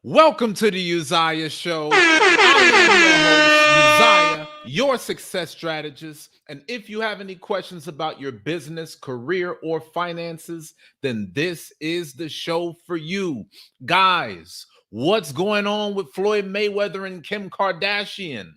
Welcome to the Uzziah Show. I'm your host, Uzziah, your success strategist. And if you have any questions about your business, career, or finances, then this is the show for you. Guys, what's going on with Floyd Mayweather and Kim Kardashian?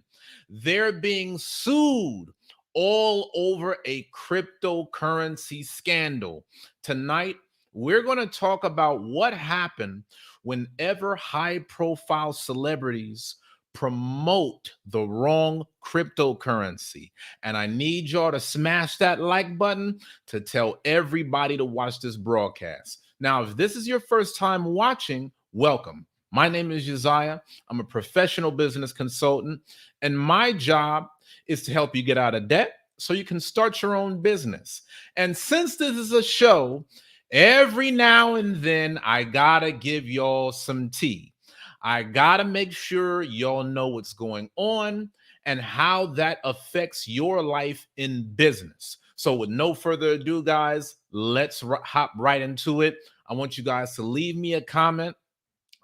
They're being sued all over a cryptocurrency scandal. Tonight, we're going to talk about what happened whenever high-profile celebrities promote the wrong cryptocurrency. And I need y'all to smash that like button to tell everybody to watch this broadcast. Now, if this is your first time watching, welcome. My name is Uzziah. I'm a professional business consultant, and my job is to help you get out of debt so you can start your own business. And since this is a show, every now and then, I gotta give y'all some tea. I gotta make sure y'all know what's going on and how that affects your life in business. So with no further ado, guys, let's hop right into it. I want you guys to leave me a comment.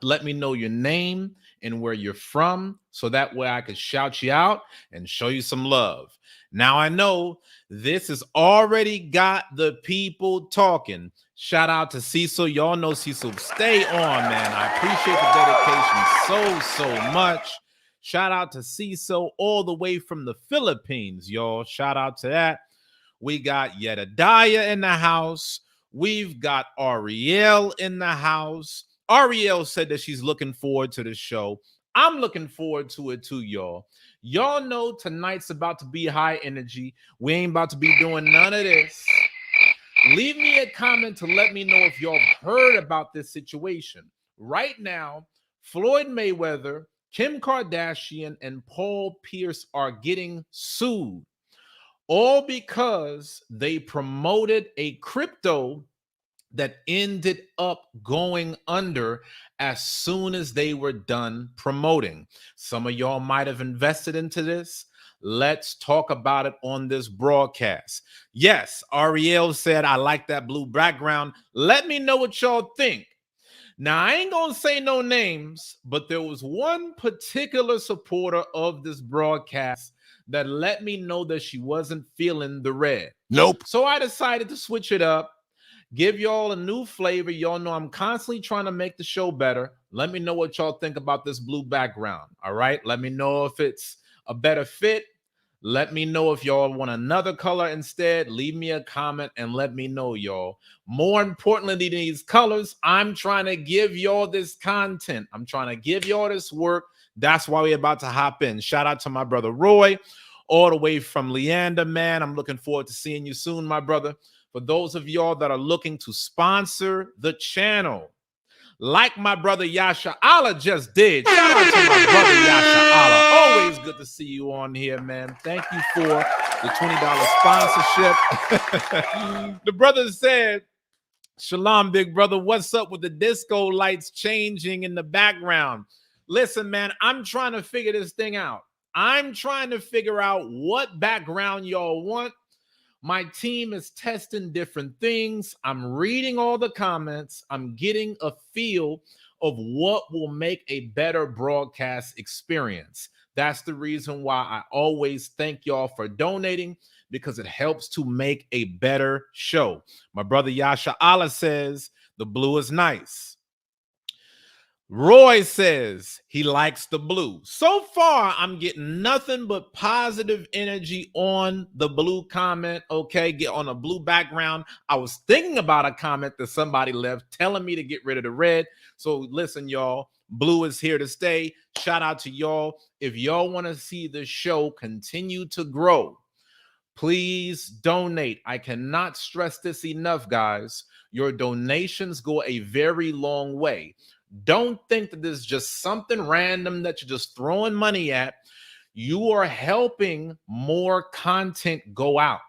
Let me know your name and where you're from, so that way I could shout you out and show you some love. Now, I know this has already got the people talking. Shout out to Cecil. Y'all know Cecil. Stay on, man. I appreciate the dedication so much. Shout out to Cecil all the way from the Philippines, y'all. Shout out to that. We got Jedediah in the house. We've got Ariel in the house. Ariel said that she's looking forward to the show. I'm looking forward to it too, y'all. Y'all know tonight's about to be high energy. We ain't about to be doing none of this. Leave me a comment to let me know if y'all heard about this situation. Right now, Floyd Mayweather, Kim Kardashian, and Paul Pierce are getting sued, all because they promoted a crypto that ended up going under as soon as they were done promoting. Some of y'all might have invested into this. Let's talk about it on this broadcast. Yes, Ariel said, I like that blue background. Let me know what y'all think. Now, I ain't gonna say no names, but there was one particular supporter of this broadcast that let me know that she wasn't feeling the red. Nope. So I decided to switch it up, give y'all a new flavor. Y'all know I'm constantly trying to make the show better. Let me know what y'all think about this blue background. All right. Let me know if it's a better fit. Let me know if y'all want another color instead. Leave me a comment and let me know, y'all. More importantly than these colors, I'm trying to give y'all this content. I'm trying to give y'all this work. That's why we're about to hop in. Shout out to my brother Roy, all the way from Leander, man. I'm looking forward to seeing you soon, my brother. For those of y'all that are looking to sponsor the channel, like my brother Yasha Allah just did. Shout out to my brother Yasha Allah. Always good to see you on here, man. Thank you for the $20 sponsorship. The brother said, Shalom, big brother. What's up with the disco lights changing in the background? Listen, man, I'm trying to figure this thing out. I'm trying to figure out what background y'all want. My team is testing different things. I'm reading all the comments. I'm getting a feel of what will make a better broadcast experience. That's the reason why I always thank y'all for donating, because it helps to make a better show. My brother Yasha Allah says the blue is nice. Roy says he likes the blue. So far, I'm getting nothing but positive energy on the blue comment. Okay, get on a blue background. I was thinking about a comment that somebody left telling me to get rid of the red. So listen, y'all, blue is here to stay. Shout out to y'all. If y'all want to see the show continue to grow, please donate. I cannot stress this enough, guys. Your donations go a very long way. Don't think that this is just something random that you're just throwing money at. You are helping more content go out.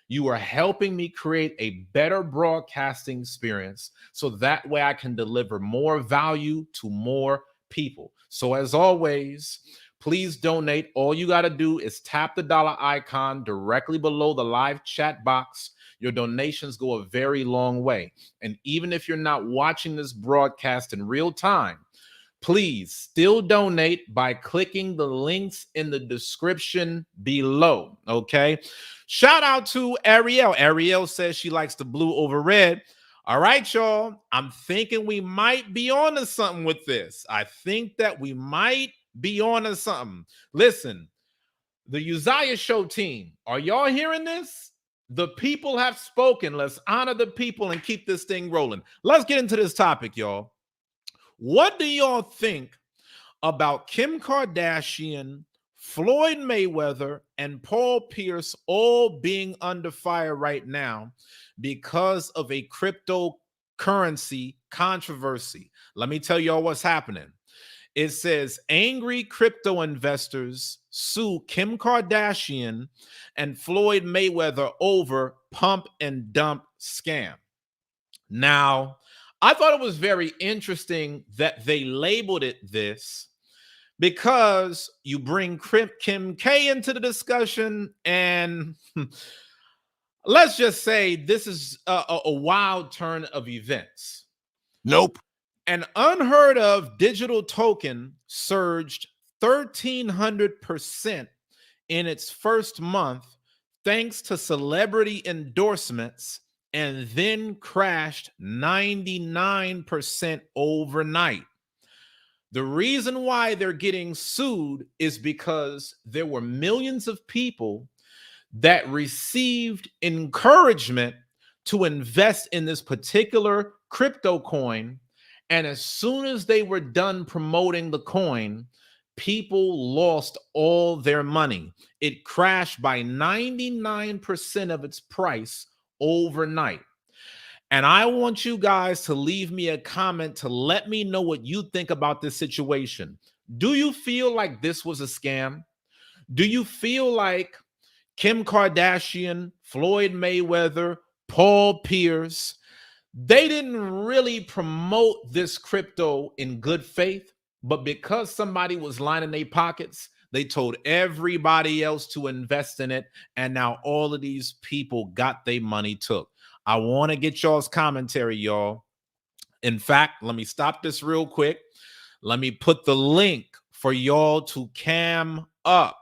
You are helping me create a better broadcasting experience, so that way I can deliver more value to more people. So as always, please donate. All you got to do is tap the dollar icon directly below the live chat box. Your donations go a very long way. And even if you're not watching this broadcast in real time, please still donate by clicking the links in the description below. Okay. Shout out to Ariel. Ariel says she likes the blue over red. All right, y'all. I'm thinking we might be on to something with this. I think that we might be on to something. Listen, the Uzziah Show team, are y'all hearing this? The people have spoken. Let's honor the people and keep this thing rolling. Let's get into this topic, y'all. What do y'all think about Kim Kardashian, Floyd Mayweather, and Paul Pierce all being under fire right now because of a cryptocurrency controversy? Let me tell y'all what's happening. It says angry crypto investors sue Kim Kardashian and Floyd Mayweather over pump and dump scam. Now, I thought it was very interesting that they labeled it this, because you bring Kim K into the discussion, and let's just say this is a wild turn of events. Nope. An unheard of digital token surged 1,300% in its first month thanks to celebrity endorsements, and then crashed 99% overnight. The reason why they're getting sued is because there were millions of people that received encouragement to invest in this particular crypto coin. And as soon as they were done promoting the coin, people lost all their money. It crashed by 99% of its price overnight. And I want you guys to leave me a comment to let me know what you think about this situation. Do you feel like this was a scam? Do you feel like Kim Kardashian, Floyd Mayweather, Paul Pierce, they didn't really promote this crypto in good faith, but because somebody was lining their pockets, they told everybody else to invest in it, and now all of these people got their money took. I want to get y'all's commentary, y'all. In fact, let me stop this real quick. Let me put the link for y'all to cam up.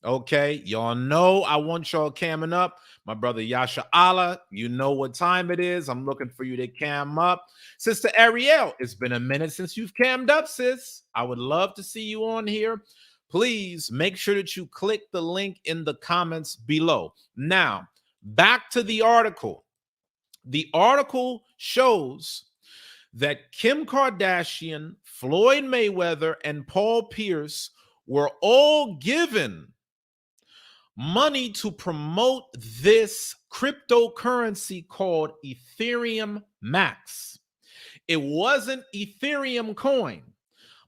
Okay, y'all know I want y'all camming up. My brother Yasha Allah, you know what time it is. I'm looking for you to cam up. Sister Ariel, it's been a minute since you've cammed up, sis. I would love to see you on here. Please make sure that you click the link in the comments below. Now, back to the article. The article shows that Kim Kardashian, Floyd Mayweather, and Paul Pierce were all given money to promote this cryptocurrency called Ethereum Max. It wasn't Ethereum coin,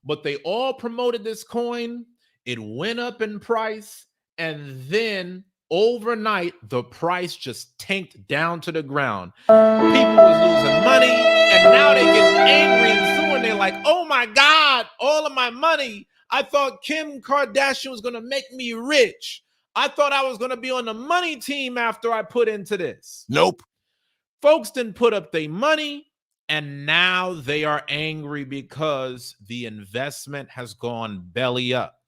but they all promoted this coin. It went up in price, and then overnight, the price just tanked down to the ground. People was losing money, and now they get angry and suing. They're like, oh my God, all of my money. I thought Kim Kardashian was going to make me rich. I thought I was going to be on the money team after I put into this. Nope. Folks didn't put up their money, and now they are angry because the investment has gone belly up.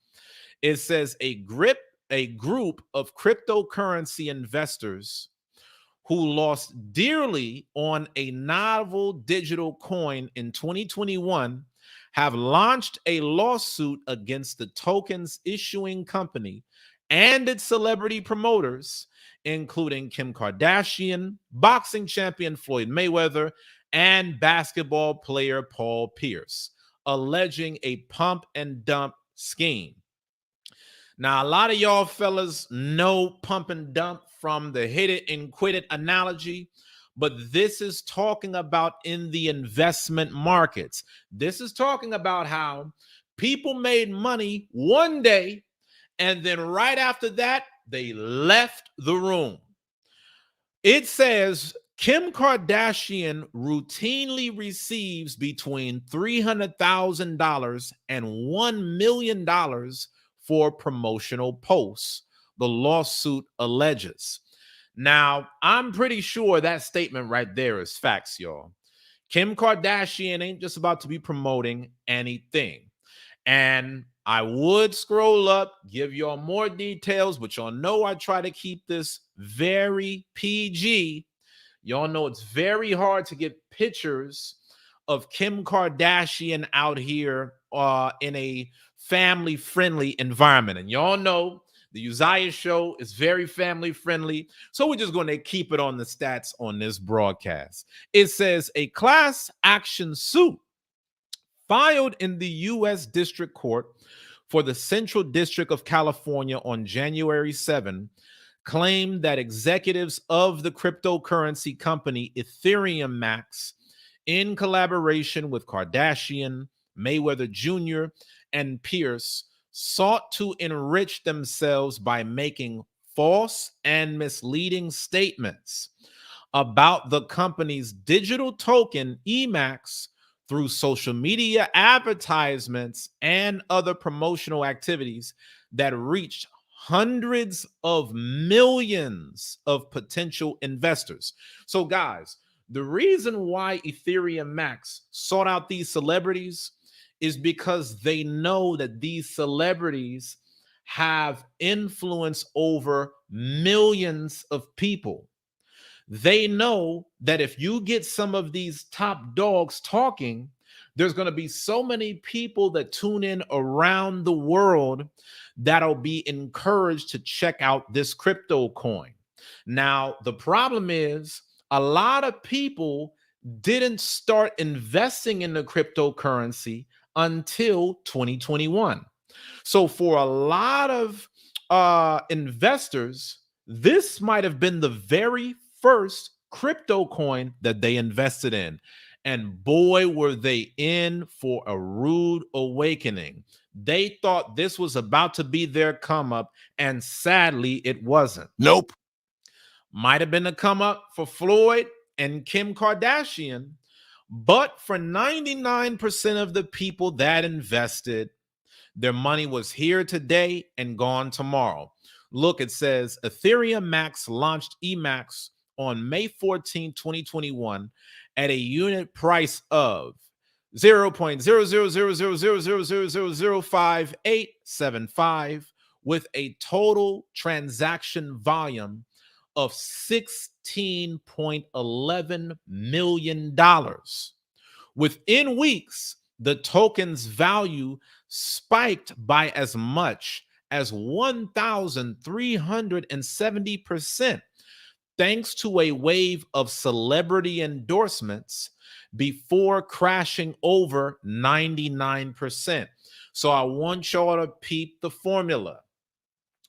It says a group of cryptocurrency investors who lost dearly on a novel digital coin in 2021 have launched a lawsuit against the token's issuing company and its celebrity promoters, including Kim Kardashian, boxing champion Floyd Mayweather, and basketball player Paul Pierce, alleging a pump and dump scheme. Now, a lot of y'all fellas know pump and dump from the hit it and quit it analogy, but this is talking about in the investment markets. This is talking about how people made money one day, and then right after that, they left the room. It says Kim Kardashian routinely receives between $300,000 and $1 million for promotional posts, the lawsuit alleges. Now, I'm pretty sure that statement right there is facts, y'all. Kim Kardashian ain't just about to be promoting anything. And I would scroll up, give y'all more details, but y'all know I try to keep this very PG. Y'all know it's very hard to get pictures of Kim Kardashian out here in a family-friendly environment. And y'all know the Uzziah show is very family-friendly, so we're just going to keep it on the stats on this broadcast. It says a class action suit filed in the U.S. District Court for the Central District of California on January 7 claimed that executives of the cryptocurrency company Ethereum Max, in collaboration with Kardashian, Mayweather Jr., and Pierce, sought to enrich themselves by making false and misleading statements about the company's digital token, EMAX, through social media advertisements and other promotional activities that reached hundreds of millions of potential investors. So, guys, the reason why Ethereum Max sought out these celebrities is because they know that these celebrities have influence over millions of people. They know that if you get some of these top dogs talking, there's going to be so many people that tune in around the world that'll be encouraged to check out this crypto coin. Now, the problem is a lot of people didn't start investing in the cryptocurrency until 2021. So for a lot of investors, this might have been the very first crypto coin that they invested in. And boy, were they in for a rude awakening. They thought this was about to be their come up, and sadly, it wasn't. Nope. Might have been a come up for Floyd and Kim Kardashian, but for 99% of the people that invested, their money was here today and gone tomorrow. Look, it says Ethereum Max launched EMAX on May 14, 2021 at a unit price of 0.0000000005875 with a total transaction volume of $16.11 million. Within weeks, the token's value spiked by as much as 1,370%, thanks to a wave of celebrity endorsements before crashing over 99%. So I want y'all to peep the formula.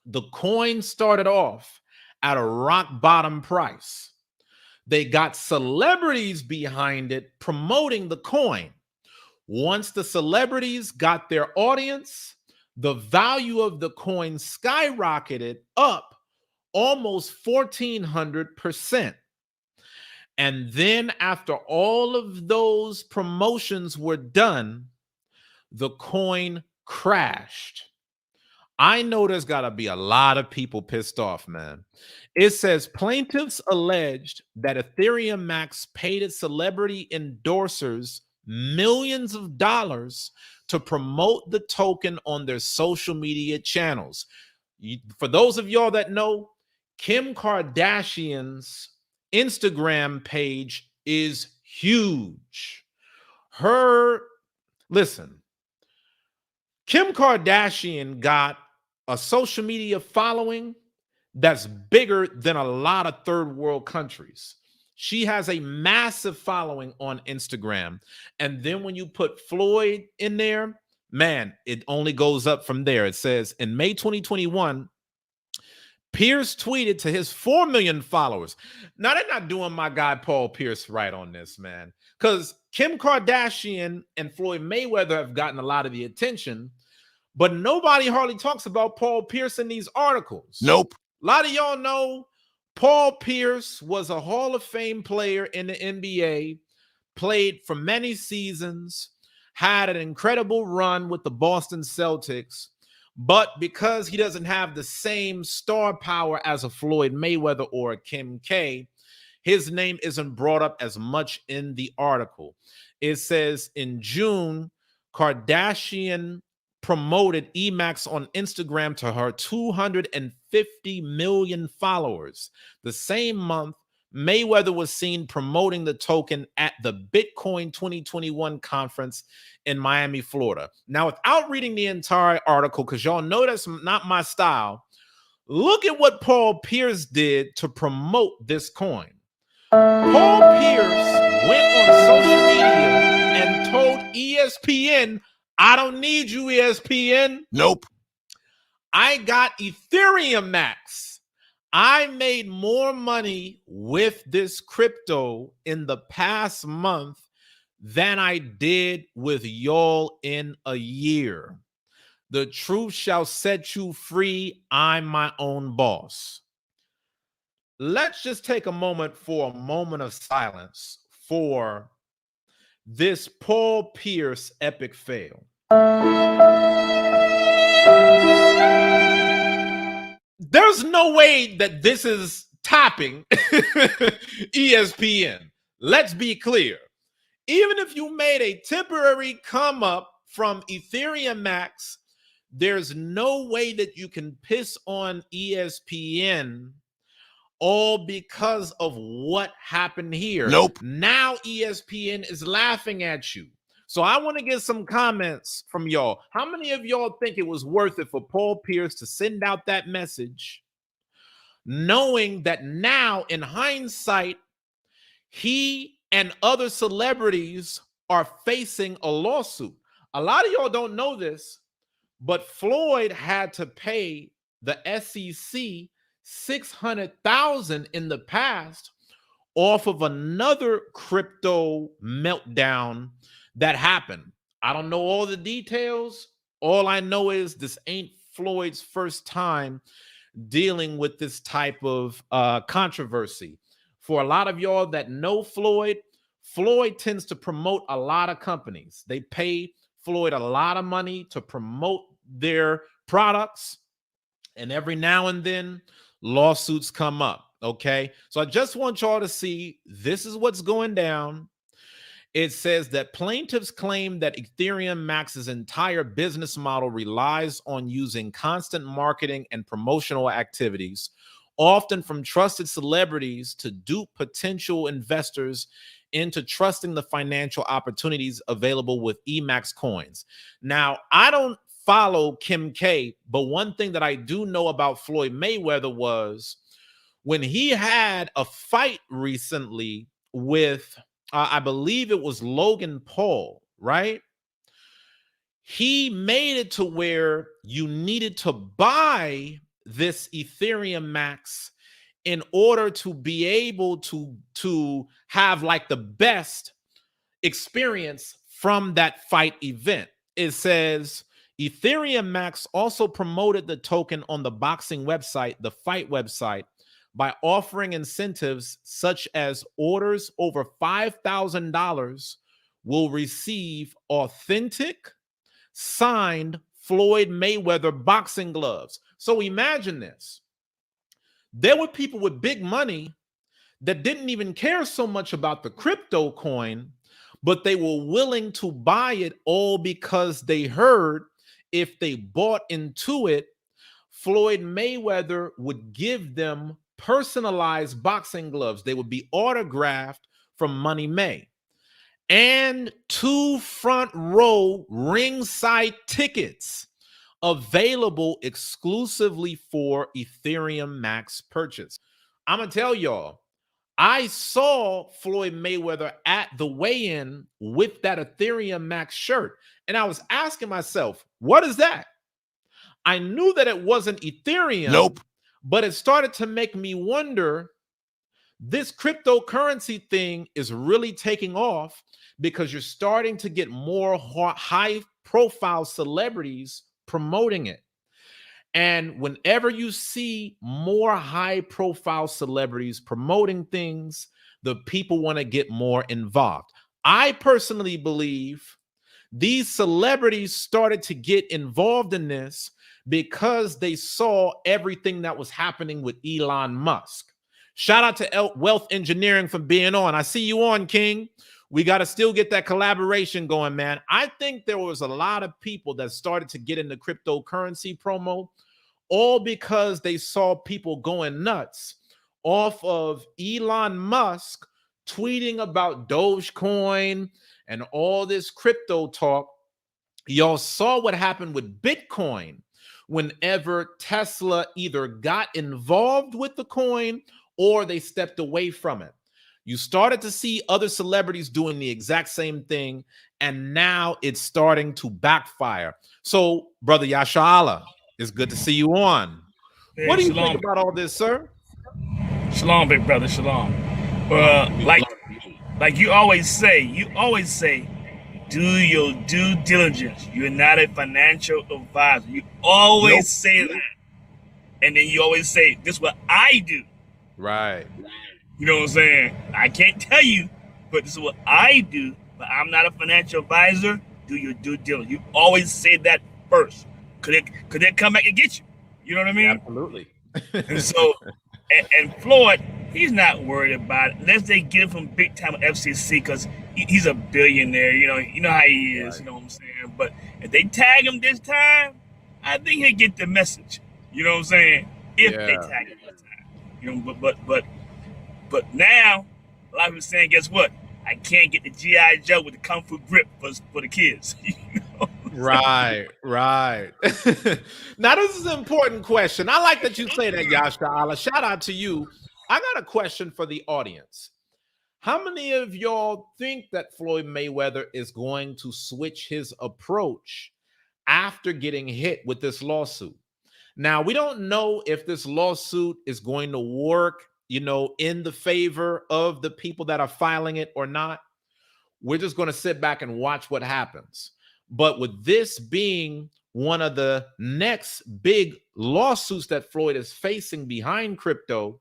The coin started off at a rock bottom price. They got celebrities behind it promoting the coin. Once the celebrities got their audience, the value of the coin skyrocketed up almost 1,400%. And then after all of those promotions were done, the coin crashed. I know there's got to be a lot of people pissed off, man. It says plaintiffs alleged that Ethereum Max paid its celebrity endorsers millions of dollars to promote the token on their social media channels. For those of y'all that know, Kim Kardashian's Instagram page is huge. Listen, Kim Kardashian got a social media following that's bigger than a lot of third world countries. She has a massive following on Instagram. And then when you put Floyd in there, man, it only goes up from there. It says in May 2021, Pierce tweeted to his 4 million followers. Now, they're not doing my guy Paul Pierce right on this, man, because Kim Kardashian and Floyd Mayweather have gotten a lot of the attention, but nobody hardly talks about Paul Pierce in these articles. Nope. A lot of y'all know Paul Pierce was a Hall of Fame player in the NBA, played for many seasons, had an incredible run with the Boston Celtics, but because he doesn't have the same star power as a Floyd Mayweather or a Kim K, his name isn't brought up as much in the article. It says in June, Kardashian promoted EMAX on Instagram to her 250 million followers. The same month, Mayweather was seen promoting the token at the Bitcoin 2021 conference in Miami, Florida. Now, without reading the entire article, because y'all know that's not my style, look at what Paul Pierce did to promote this coin. Paul Pierce went on social media and told ESPN, I don't need you, ESPN. Nope. I got Ethereum Max. I made more money with this crypto in the past month than I did with y'all in a year. The truth shall set you free. I'm my own boss. Let's just take a moment for a moment of silence for this Paul Pierce epic fail. There's no way that this is topping ESPN. Let's be clear. Even if you made a temporary come up from Ethereum Max, there's no way that you can piss on ESPN all because of what happened here. Nope. Now ESPN is laughing at you. So I want to get some comments from y'all. How many of y'all think it was worth it for Paul Pierce to send out that message, knowing that now in hindsight, he and other celebrities are facing a lawsuit? A lot of y'all don't know this, But Floyd had to pay the SEC $600,000 in the past off of another crypto meltdown that happened. I don't know all the details. All I know is this ain't Floyd's first time dealing with this type of controversy. For a lot of y'all that know Floyd, Floyd tends to promote a lot of companies. They pay Floyd a lot of money to promote their products, and every now and then lawsuits come up. Okay, so I just want y'all to see this is what's going down. It says that plaintiffs claim that Ethereum Max's entire business model relies on using constant marketing and promotional activities, often from trusted celebrities, to dupe potential investors into trusting the financial opportunities available with Emax coins. Now, I don't follow Kim K, but one thing that I do know about Floyd Mayweather was when he had a fight recently with I believe it was Logan Paul, right? He made it to where you needed to buy this Ethereum Max in order to be able to have like the best experience from that fight event. It says Ethereum Max also promoted the token on the boxing website, the fight website, by offering incentives such as orders over $5,000 will receive authentic, signed Floyd Mayweather boxing gloves. So imagine this. There were people with big money that didn't even care so much about the crypto coin, but they were willing to buy it all because they heard if they bought into it, Floyd Mayweather would give them personalized boxing gloves. They would be autographed from Money May. And 2 front row ringside tickets available exclusively for Ethereum Max purchase. I'm going to tell y'all, I saw Floyd Mayweather at the weigh-in with that Ethereum Max shirt. And I was asking myself, what is that? I knew that it wasn't Ethereum. Nope. But it started to make me wonder, this cryptocurrency thing is really taking off because you're starting to get more high-profile celebrities promoting it. And whenever you see more high-profile celebrities promoting things, the people want to get more involved. I personally believe these celebrities started to get involved in this because they saw everything that was happening with Elon Musk. Shout out to Wealth Engineering for being on. I see you on, King. We got to still get that collaboration going, man. I think there was a lot of people that started to get into cryptocurrency promo, all because they saw people going nuts off of Elon Musk tweeting about Dogecoin and all this crypto talk. Y'all saw what happened with Bitcoin whenever Tesla either got involved with the coin or they stepped away from it. You started to see other celebrities doing the exact same thing, and now it's starting to backfire. So, Brother Yashala, it's good to see you on. Hey, What do you shalom, think about all this, sir? shalom, big brother, shalom. Like you always say, do your due diligence. You're not a financial advisor. You always say that, and then you always say, "This is what I do." Right. You know what I'm saying? I can't tell you, but this is what I do. But I'm not a financial advisor. Do your due diligence. You always say that first. Could it come back and get you? You know what I mean? Absolutely. And so, and Floyd, he's not worried about it unless they get him from big time FCC because he's a billionaire. You know how he is. Right. You know what I'm saying? But if they tag him this time, I think he'll get the message. You know what I'm saying? If they tag him this time, you know. But now, a lot of people saying, guess what? I can't get the GI Joe with the Kung Fu grip for the kids. You know? Right. Now, this is an important question. I like that you say that, Yashala. Shout out to you. I got a question for the audience. How many of y'all think that Floyd Mayweather is going to switch his approach after getting hit with this lawsuit. Now, we don't know if this lawsuit is going to work, in the favor of the people that are filing it or not. We're just going to sit back and watch what happens. But with this being one of the next big lawsuits that Floyd is facing behind crypto,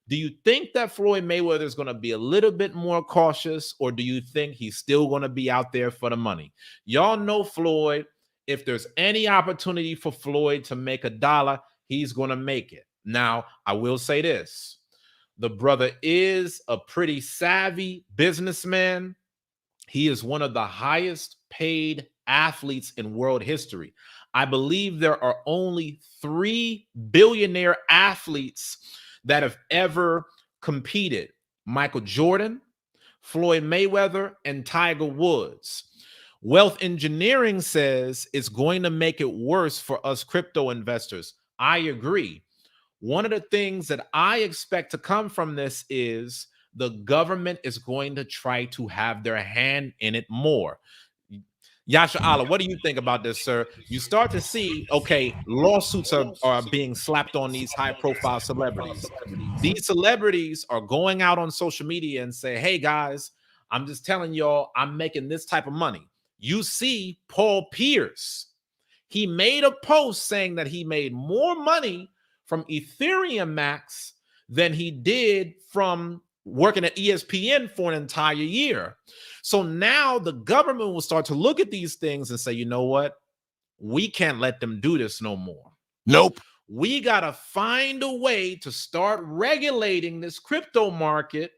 do you think that Floyd Mayweather is going to be a little bit more cautious, or do you think he's still going to be out there for the money? Y'all know Floyd. If there's any opportunity for Floyd to make a dollar, he's going to make it. Now, I will say this. The brother is a pretty savvy businessman. He is one of the highest paid athletes in world history. I believe there are only 3 billionaire athletes that have ever competed: Michael Jordan, Floyd Mayweather, and Tiger Woods. Wealth engineering says it's going to make it worse for us crypto investors. I agree. One of the things that I expect to come from this is the government is going to try to have their hand in it more. Yasha Allah, what do you think about this, sir? You start to see, okay, lawsuits are being slapped on these high-profile celebrities. These celebrities are going out on social media and say, hey, guys, I'm just telling y'all, I'm making this type of money. You see Paul Pierce. He made a post saying that he made more money from Ethereum Max than he did from working at ESPN for an entire year. So now the government will start to look at these things and say, you know what? We can't let them do this no more. Nope. We got to find a way to start regulating this crypto market.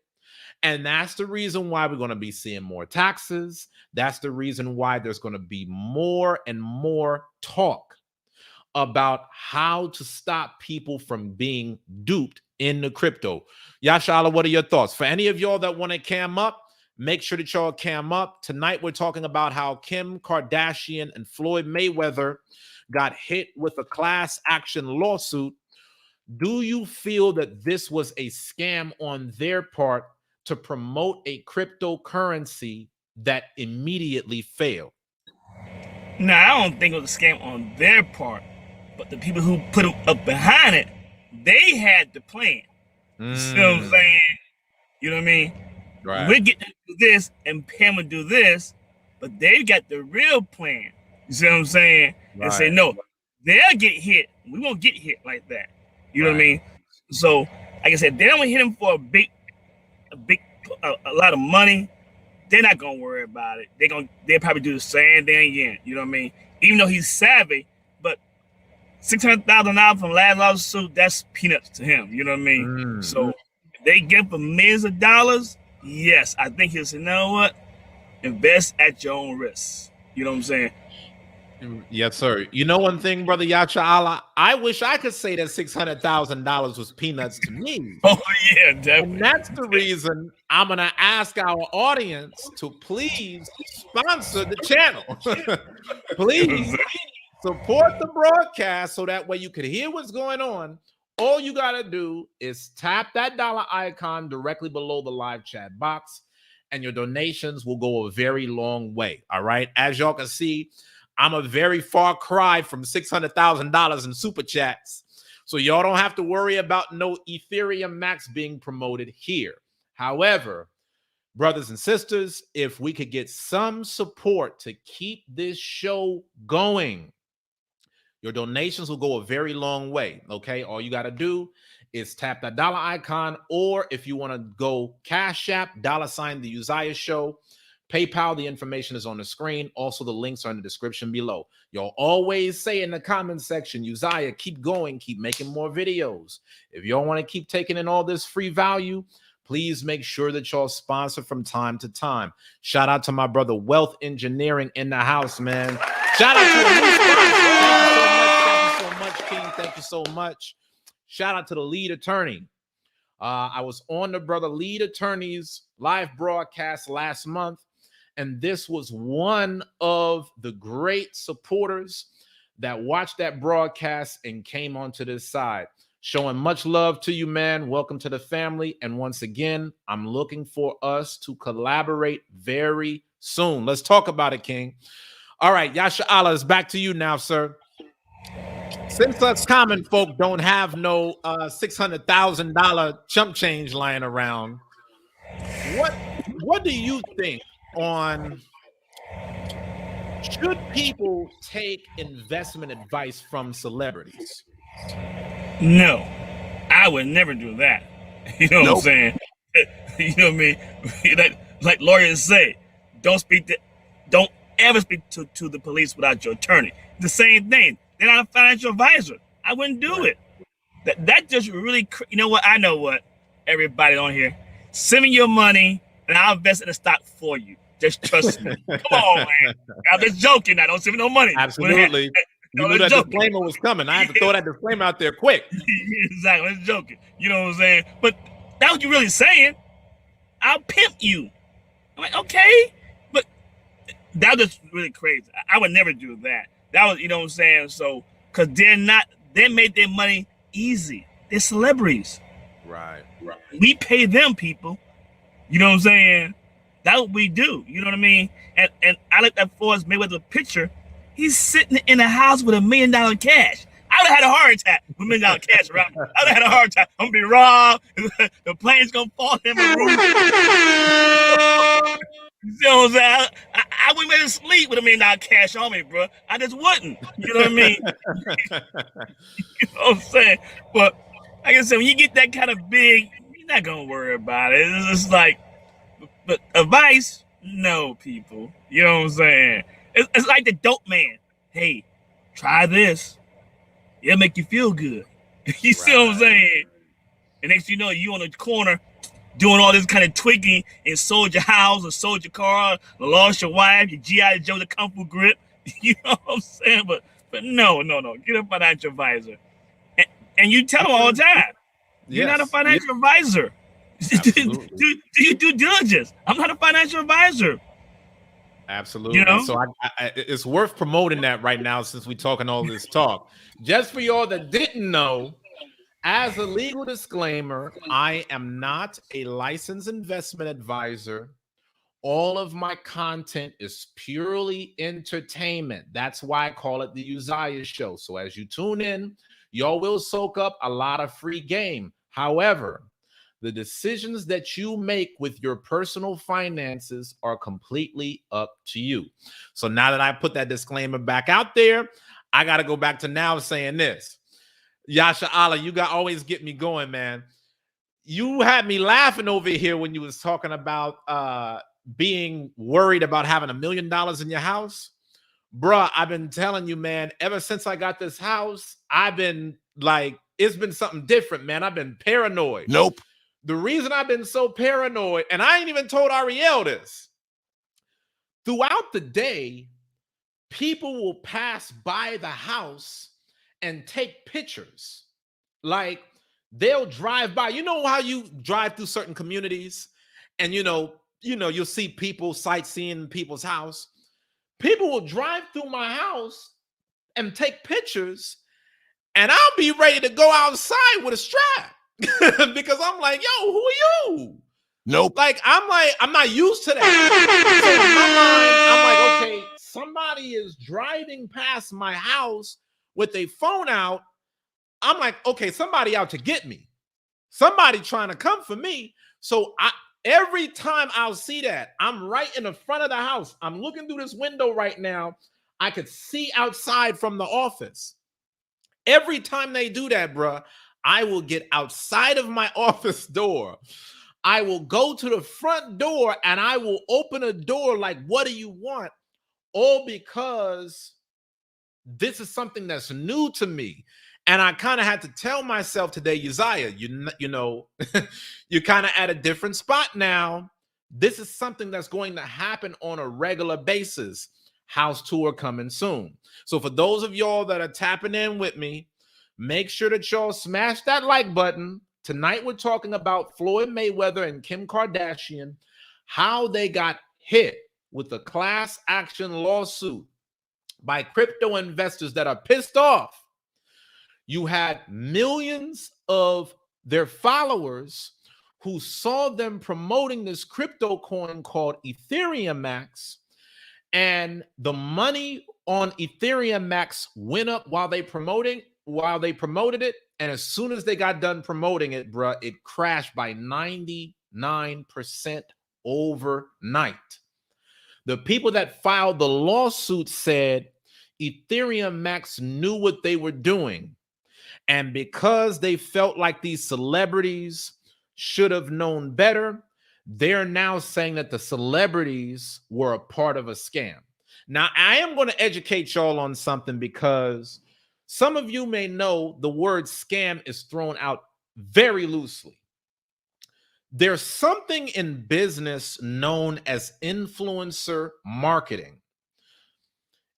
And that's the reason why we're going to be seeing more taxes. That's the reason why there's going to be more and more talk about how to stop people from being duped in the crypto. Yashala, what are your thoughts? For any of y'all that want to cam up, make sure that y'all cam up. Tonight, we're talking about how Kim Kardashian and Floyd Mayweather got hit with a class action lawsuit. Do you feel that this was a scam on their part to promote a cryptocurrency that immediately failed? No, I don't think it was a scam on their part, but the people who put them up behind it, they had the plan. You see what I'm saying? You know what I mean? Right. We're getting to do this and Pam will do this, but they got the real plan. You see what I'm saying? Right. And say, no, they'll get hit. We won't get hit like that. You know what I mean? So, like I said, they don't hit him for a lot of money. They're not gonna worry about it. They'll probably do the same thing again. You know what I mean? Even though he's savvy, but $600,000 from last lawsuit, that's peanuts to him. You know what I mean? So if they give him millions of dollars, yes, I think he'll say, you know what? Invest at your own risk. You know what I'm saying? Yes, sir. You know one thing, brother Yacha Allah, I wish I could say that $600,000 was peanuts to me. Oh yeah, definitely. And that's the reason I'm gonna ask our audience to please sponsor the channel. Please support the broadcast so that way you can hear what's going on. All you gotta do is tap that dollar icon directly below the live chat box, and your donations will go a very long way. All right. As y'all can see, I'm a very far cry from $600,000 in super chats. So y'all don't have to worry about no Ethereum Max being promoted here. However, brothers and sisters, if we could get some support to keep this show going, your donations will go a very long way. Okay. All you got to do is tap that dollar icon, or if you want to go Cash App, $ the Uzziah Show. PayPal, the information is on the screen. Also, the links are in the description below. Y'all always say in the comment section, Uzziah, keep going, keep making more videos. If y'all want to keep taking in all this free value, please make sure that y'all sponsor from time to time. Shout out to my brother Wealth Engineering in the house, man. Shout out to the new sponsor. Thank you so much, King. Thank you so much. Shout out to the lead attorney. I was on the brother lead attorney's live broadcast last month, and this was one of the great supporters that watched that broadcast and came onto this side. Showing much love to you, man. Welcome to the family. And once again, I'm looking for us to collaborate very soon. Let's talk about it, King. All right, Yasha Allah, is back to you now, sir. Since us common folk don't have no $600,000 chump change lying around, what do you think on should people take investment advice from celebrities? No, I would never do that. You know what I'm saying? You know what I mean? like lawyers say, don't ever speak to the police without your attorney. The same thing. They're not a financial advisor. I wouldn't do it. That just really, you know what? I know what everybody on here. Send me your money and I'll invest in a stock for you. Just trust me. Come on, man. I'm just joking. I don't send me no money. Absolutely. You knew that disclaimer was coming. I had to throw that disclaimer out there quick. Exactly. I'm joking. You know what I'm saying? But that's what you're really saying. I'll pimp you. I'm like, okay. But that was really crazy. I would never do that. That was, you know what I'm saying? So, because they made their money easy. They're celebrities. Right. We pay them, people. You know what I'm saying? That's what we do. You know what I mean? And I looked at Floyd Mayweather's picture. He's sitting in a house with $1 million cash. I would have had a heart attack with $1 million cash around me. I would have had a heart attack. I'm gonna be robbed. The plane's gonna fall in my room. You know what I'm saying? I wouldn't be able to sleep with $1 million cash on me, bro. I just wouldn't. You know what I mean? You know what I'm saying? But like I said, when you get that kind of big, you're not gonna worry about it. It's just like, but advice, no, people. You know what I'm saying? It's like the dope man. Hey, try this. It'll make you feel good. You see what I'm saying? And next you know, you on the corner doing all this kind of tweaking and sold your house or sold your car, or lost your wife, your G.I. Joe, the Kung Fu grip. You know what I'm saying? But no. Get a financial advisor. And you tell them all the time, you're not a financial advisor. do you due diligence? I'm not a financial advisor. Absolutely. You know? So it's worth promoting that right now since we're talking all this talk. Just for y'all that didn't know, as a legal disclaimer, I am not a licensed investment advisor. All of my content is purely entertainment. That's why I call it the Uzziah Show. So as you tune in, y'all will soak up a lot of free game. However, the decisions that you make with your personal finances are completely up to you. So now that I put that disclaimer back out there, I got to go back to now saying this. Yasha Allah, you got always get me going, man. You had me laughing over here when you was talking about being worried about having $1 million in your house. Bruh, I've been telling you, man, ever since I got this house, I've been like, it's been something different, man. I've been paranoid. Nope. The reason I've been so paranoid, and I ain't even told Ariel this, throughout the day, people will pass by the house and take pictures. Like, they'll drive by. You know how you drive through certain communities and, you'll see people sightseeing people's house. People will drive through my house and take pictures, and I'll be ready to go outside with a strap. Because I'm like, yo, who are you? Nope. I'm not used to that. So in my mind, I'm like, okay, somebody is driving past my house with a phone out. I'm like, okay, somebody out to get me. Somebody trying to come for me. So every time I'll see that, I'm right in the front of the house. I'm looking through this window right now. I could see outside from the office. Every time they do that, bruh, I will get outside of my office door. I will go to the front door and I will open a door like, what do you want? All because this is something that's new to me. And I kind of had to tell myself today, Uzziah, you're kind of at a different spot now. This is something that's going to happen on a regular basis. House tour coming soon. So for those of y'all that are tapping in with me, make sure that y'all smash that like button. Tonight, we're talking about Floyd Mayweather and Kim Kardashian, how they got hit with a class action lawsuit by crypto investors that are pissed off. You had millions of their followers who saw them promoting this crypto coin called Ethereum Max, And the money on Ethereum Max went up while they promoted it. And as soon as they got done promoting it, bruh, it crashed by 99% overnight. The people that filed the lawsuit said Ethereum Max knew what they were doing. And because they felt like these celebrities should have known better, they're now saying that the celebrities were a part of a scam. Now, I am going to educate y'all on something, because some of you may know the word scam is thrown out very loosely. There's something in business known as influencer marketing.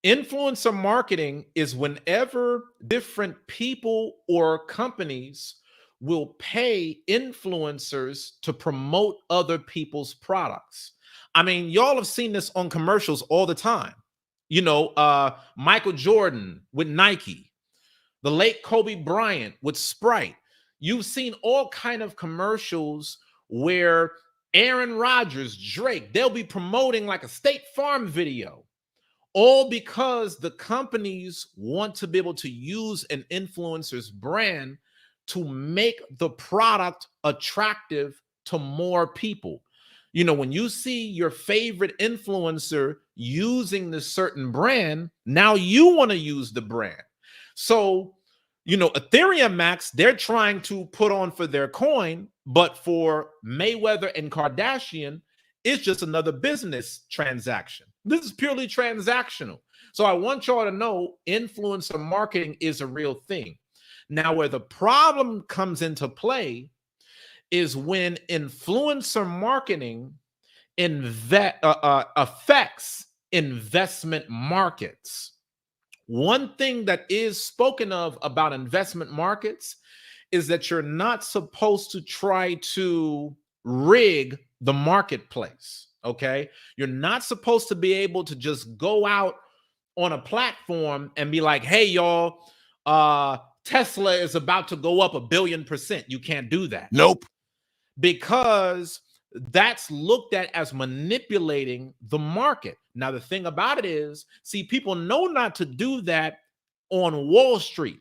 Influencer marketing is whenever different people or companies will pay influencers to promote other people's products. I mean, y'all have seen this on commercials all the time. You know, Michael Jordan with Nike, the late Kobe Bryant with Sprite. You've seen all kind of commercials where Aaron Rodgers, Drake, they'll be promoting like a State Farm video. All because the companies want to be able to use an influencer's brand to make the product attractive to more people. You know, when you see your favorite influencer using this certain brand, now you want to use the brand. So, you know, Ethereum Max, they're trying to put on for their coin, but for Mayweather and Kardashian, it's just another business transaction. This is purely transactional. So I want y'all to know influencer marketing is a real thing. Now, where the problem comes into play is when influencer marketing affects investment markets. One thing that is spoken of about investment markets is that you're not supposed to try to rig the marketplace. Okay. You're not supposed to be able to just go out on a platform and be like, hey, y'all, Tesla is about to go up 1,000,000,000%. You can't do that. Nope. Because that's looked at as manipulating the market. Now, the thing about it is, see, people know not to do that on Wall Street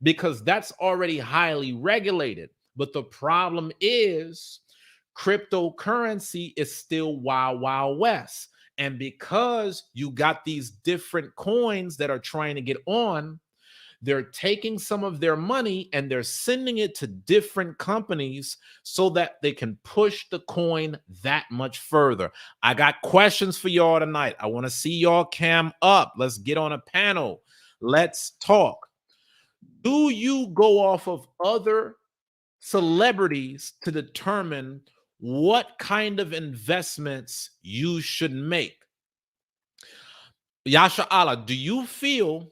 because that's already highly regulated. But the problem is, cryptocurrency is still wild, wild west. And because you got these different coins that are trying to get on, they're taking some of their money and they're sending it to different companies so that they can push the coin that much further. I got questions for y'all tonight. I want to see y'all cam up. Let's get on a panel. Let's talk. Do you go off of other celebrities to determine what kind of investments you should make? Yasha Allah, do you feel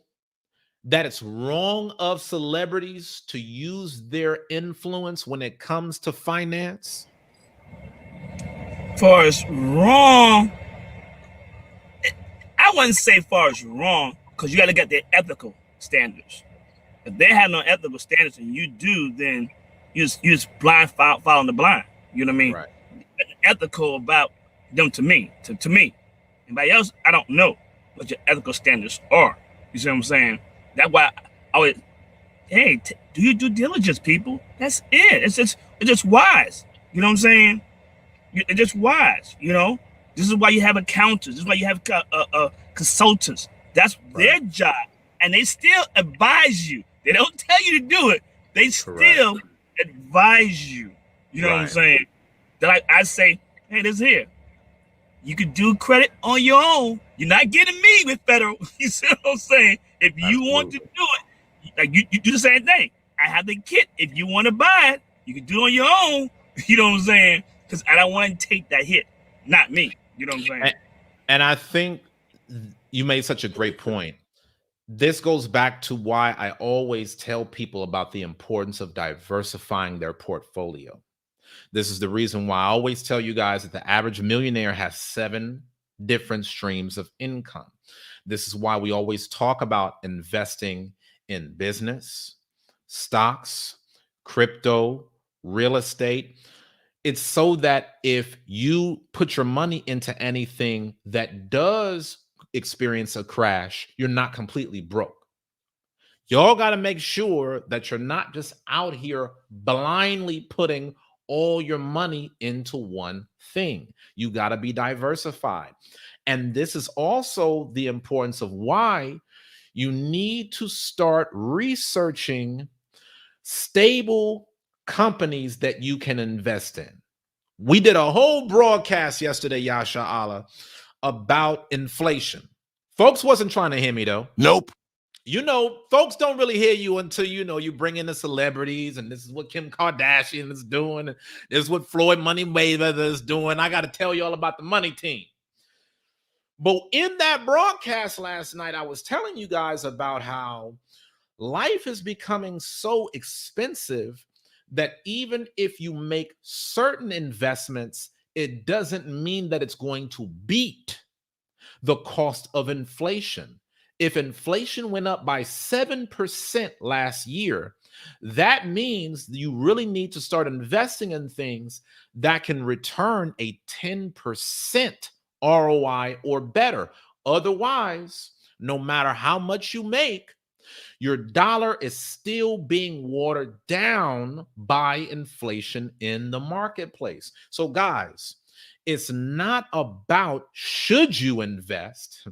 that it's wrong of celebrities to use their influence when it comes to finance? Far as wrong, I wouldn't say far as wrong, because you got to get their ethical standards. If they have no ethical standards and you do, then you just blind following the blind. You know what I mean? Right. Ethical about them to me. To me. Anybody else, I don't know what your ethical standards are. You see what I'm saying? That's why I always, hey, do your due diligence, people. That's it. It's just wise. You know what I'm saying? It's just wise. You know, this is why you have accountants. This is why you have consultants. That's their job, and they still advise you. They don't tell you to do it. They still advise you. You know what I'm saying? That I say, hey, this here. You could do credit on your own. You're not getting me with federal. You see what I'm saying? If you want to do it, like you do the same thing. I have the kit. If you want to buy it, you can do it on your own. You know what I'm saying? Because I don't want to take that hit. Not me. You know what I'm saying? And I think you made such a great point. This goes back to why I always tell people about the importance of diversifying their portfolio. This is the reason why I always tell you guys that the average millionaire has 7 different streams of income. This is why we always talk about investing in business, stocks, crypto, real estate. It's so that if you put your money into anything that does experience a crash, you're not completely broke. Y'all got to make sure that you're not just out here blindly putting all your money into one thing. You got to be diversified. And this is also the importance of why you need to start researching stable companies that you can invest in. We did a whole broadcast yesterday, Yasha Allah, about inflation. Folks wasn't trying to hear me though. Nope. You know, folks don't really hear you until you bring in the celebrities, and this is what Kim Kardashian is doing, and this is what Floyd Mayweather is doing. I got to tell you all about the money team. But in that broadcast last night, I was telling you guys about how life is becoming so expensive that even if you make certain investments, it doesn't mean that it's going to beat the cost of inflation. If inflation went up by 7% last year, that means you really need to start investing in things that can return a 10% ROI or better. Otherwise, no matter how much you make, your dollar is still being watered down by inflation in the marketplace. So, guys, it's not about should you invest.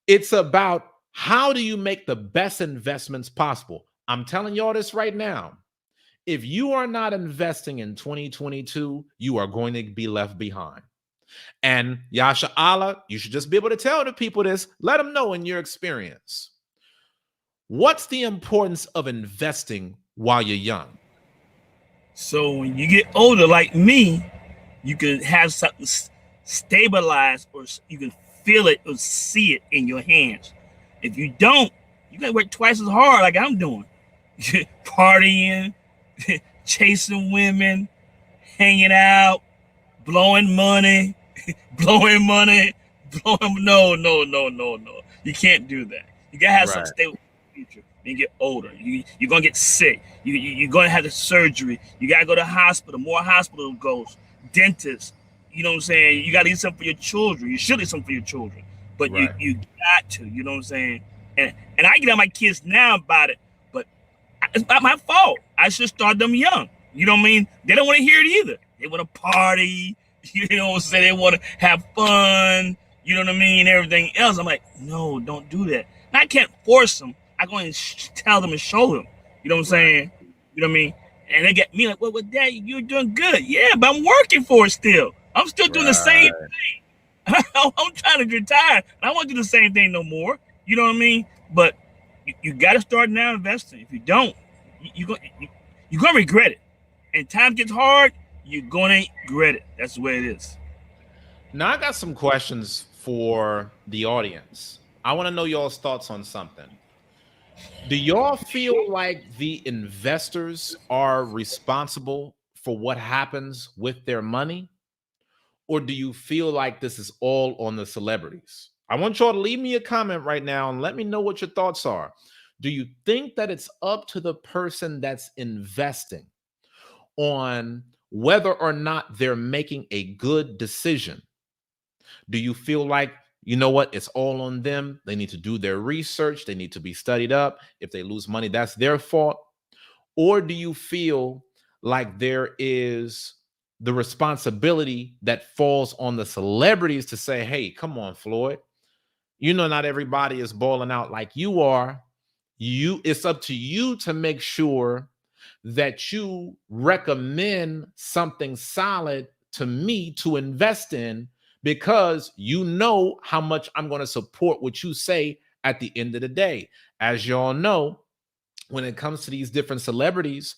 It's about how do you make the best investments possible. I'm telling y'all this right now. If you are not investing in 2022, you are going to be left behind. And Yasha Allah, you should just be able to tell the people this. Let them know in your experience. What's the importance of investing while you're young? So when you get older, like me, you can have something stabilized, or you can feel it or see it in your hands. If you don't, you gotta work twice as hard, like I'm doing, partying, chasing women, hanging out, blowing money, blowing money, blowing. No. You can't do that. You gotta have some stable future. When you get older, you're gonna get sick. You're gonna have the surgery. You gotta go to the hospital. More hospital goes. Dentists. You know what I'm saying? You gotta eat something for your children. You should eat something for your children. But you got to. You know what I'm saying? And I get on my kids now about it, but it's not my fault. I should start them young. You know what I mean? They don't want to hear it either. They want to party. You know what I'm saying? They want to have fun. You know what I mean? Everything else. I'm like, no, don't do that. And I can't force them. I go and tell them and show them. You know what I'm saying? You know what I mean? And they get me like, well, Dad, you're doing good. Yeah, but I'm working for it still. I'm still doing the same thing. I'm trying to retire. I won't do the same thing no more. You know what I mean? But you got to start now investing. If you don't, you're going to regret it. And time gets hard, you're going to regret it. That's the way it is. Now, I got some questions for the audience. I want to know y'all's thoughts on something. Do y'all feel like the investors are responsible for what happens with their money? Or do you feel like this is all on the celebrities? I want y'all to leave me a comment right now and let me know what your thoughts are. Do you think that it's up to the person that's investing on whether or not they're making a good decision? Do you feel like, you know what, it's all on them? They need to do their research. They need to be studied up. If they lose money, that's their fault. Or do you feel like there is the responsibility that falls on the celebrities to say, hey, come on, Floyd, you know, not everybody is balling out like you are. It's up to you to make sure that you recommend something solid to me to invest in, because you know how much I'm going to support what you say at the end of the day. As y'all know, when it comes to these different celebrities,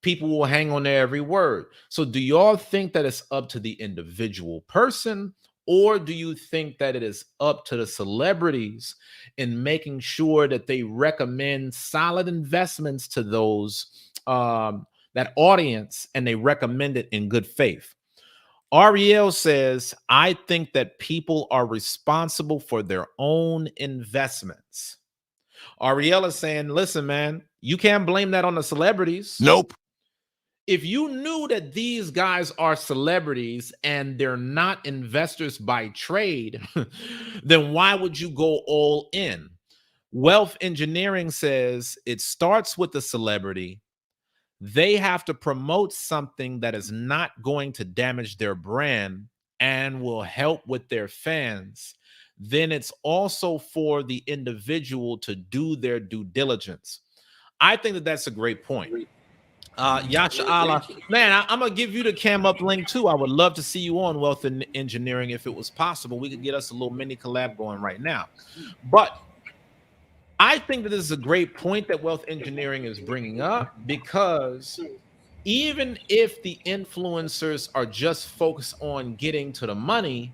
people will hang on their every word. So do y'all think that it's up to the individual person, or do you think that it is up to the celebrities in making sure that they recommend solid investments to those that audience, and they recommend it in good faith? Ariel says, I think that people are responsible for their own investments. Ariel is saying, listen, man, you can't blame that on the celebrities. Nope. If you knew that these guys are celebrities and they're not investors by trade, then why would you go all in? Wealth engineering says it starts with the celebrity. They have to promote something that is not going to damage their brand and will help with their fans. Then it's also for the individual to do their due diligence. I think that that's a great point. Yasha Allah, man, I'm gonna give you the cam up link too. I would love to see you on Wealth and Engineering if it was possible. We could get us a little mini collab going right now. But I think that this is a great point that Wealth Engineering is bringing up, because even if the influencers are just focused on getting to the money,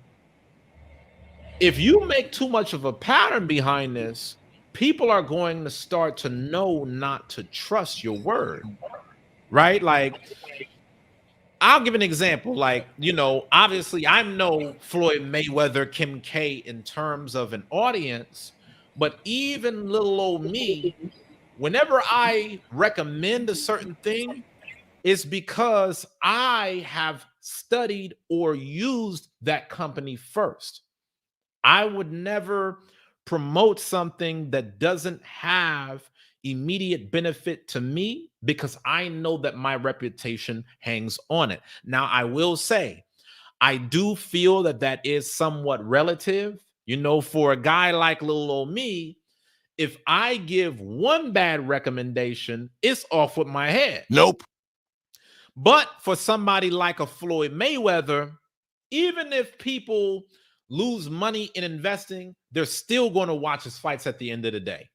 if you make too much of a pattern behind this, people are going to start to know not to trust your word, right? Like, I'll give an example. Like, obviously I know Floyd Mayweather, Kim K in terms of an audience, but even little old me, whenever I recommend a certain thing, it's because I have studied or used that company first. I would never promote something that doesn't have immediate benefit to me, because I know that my reputation hangs on it. Now, I will say, I do feel that that is somewhat relative. For a guy like little old me, if I give one bad recommendation, it's off with my head. Nope. But for somebody like a Floyd Mayweather, even if people lose money in investing, they're still going to watch his fights at the end of the day.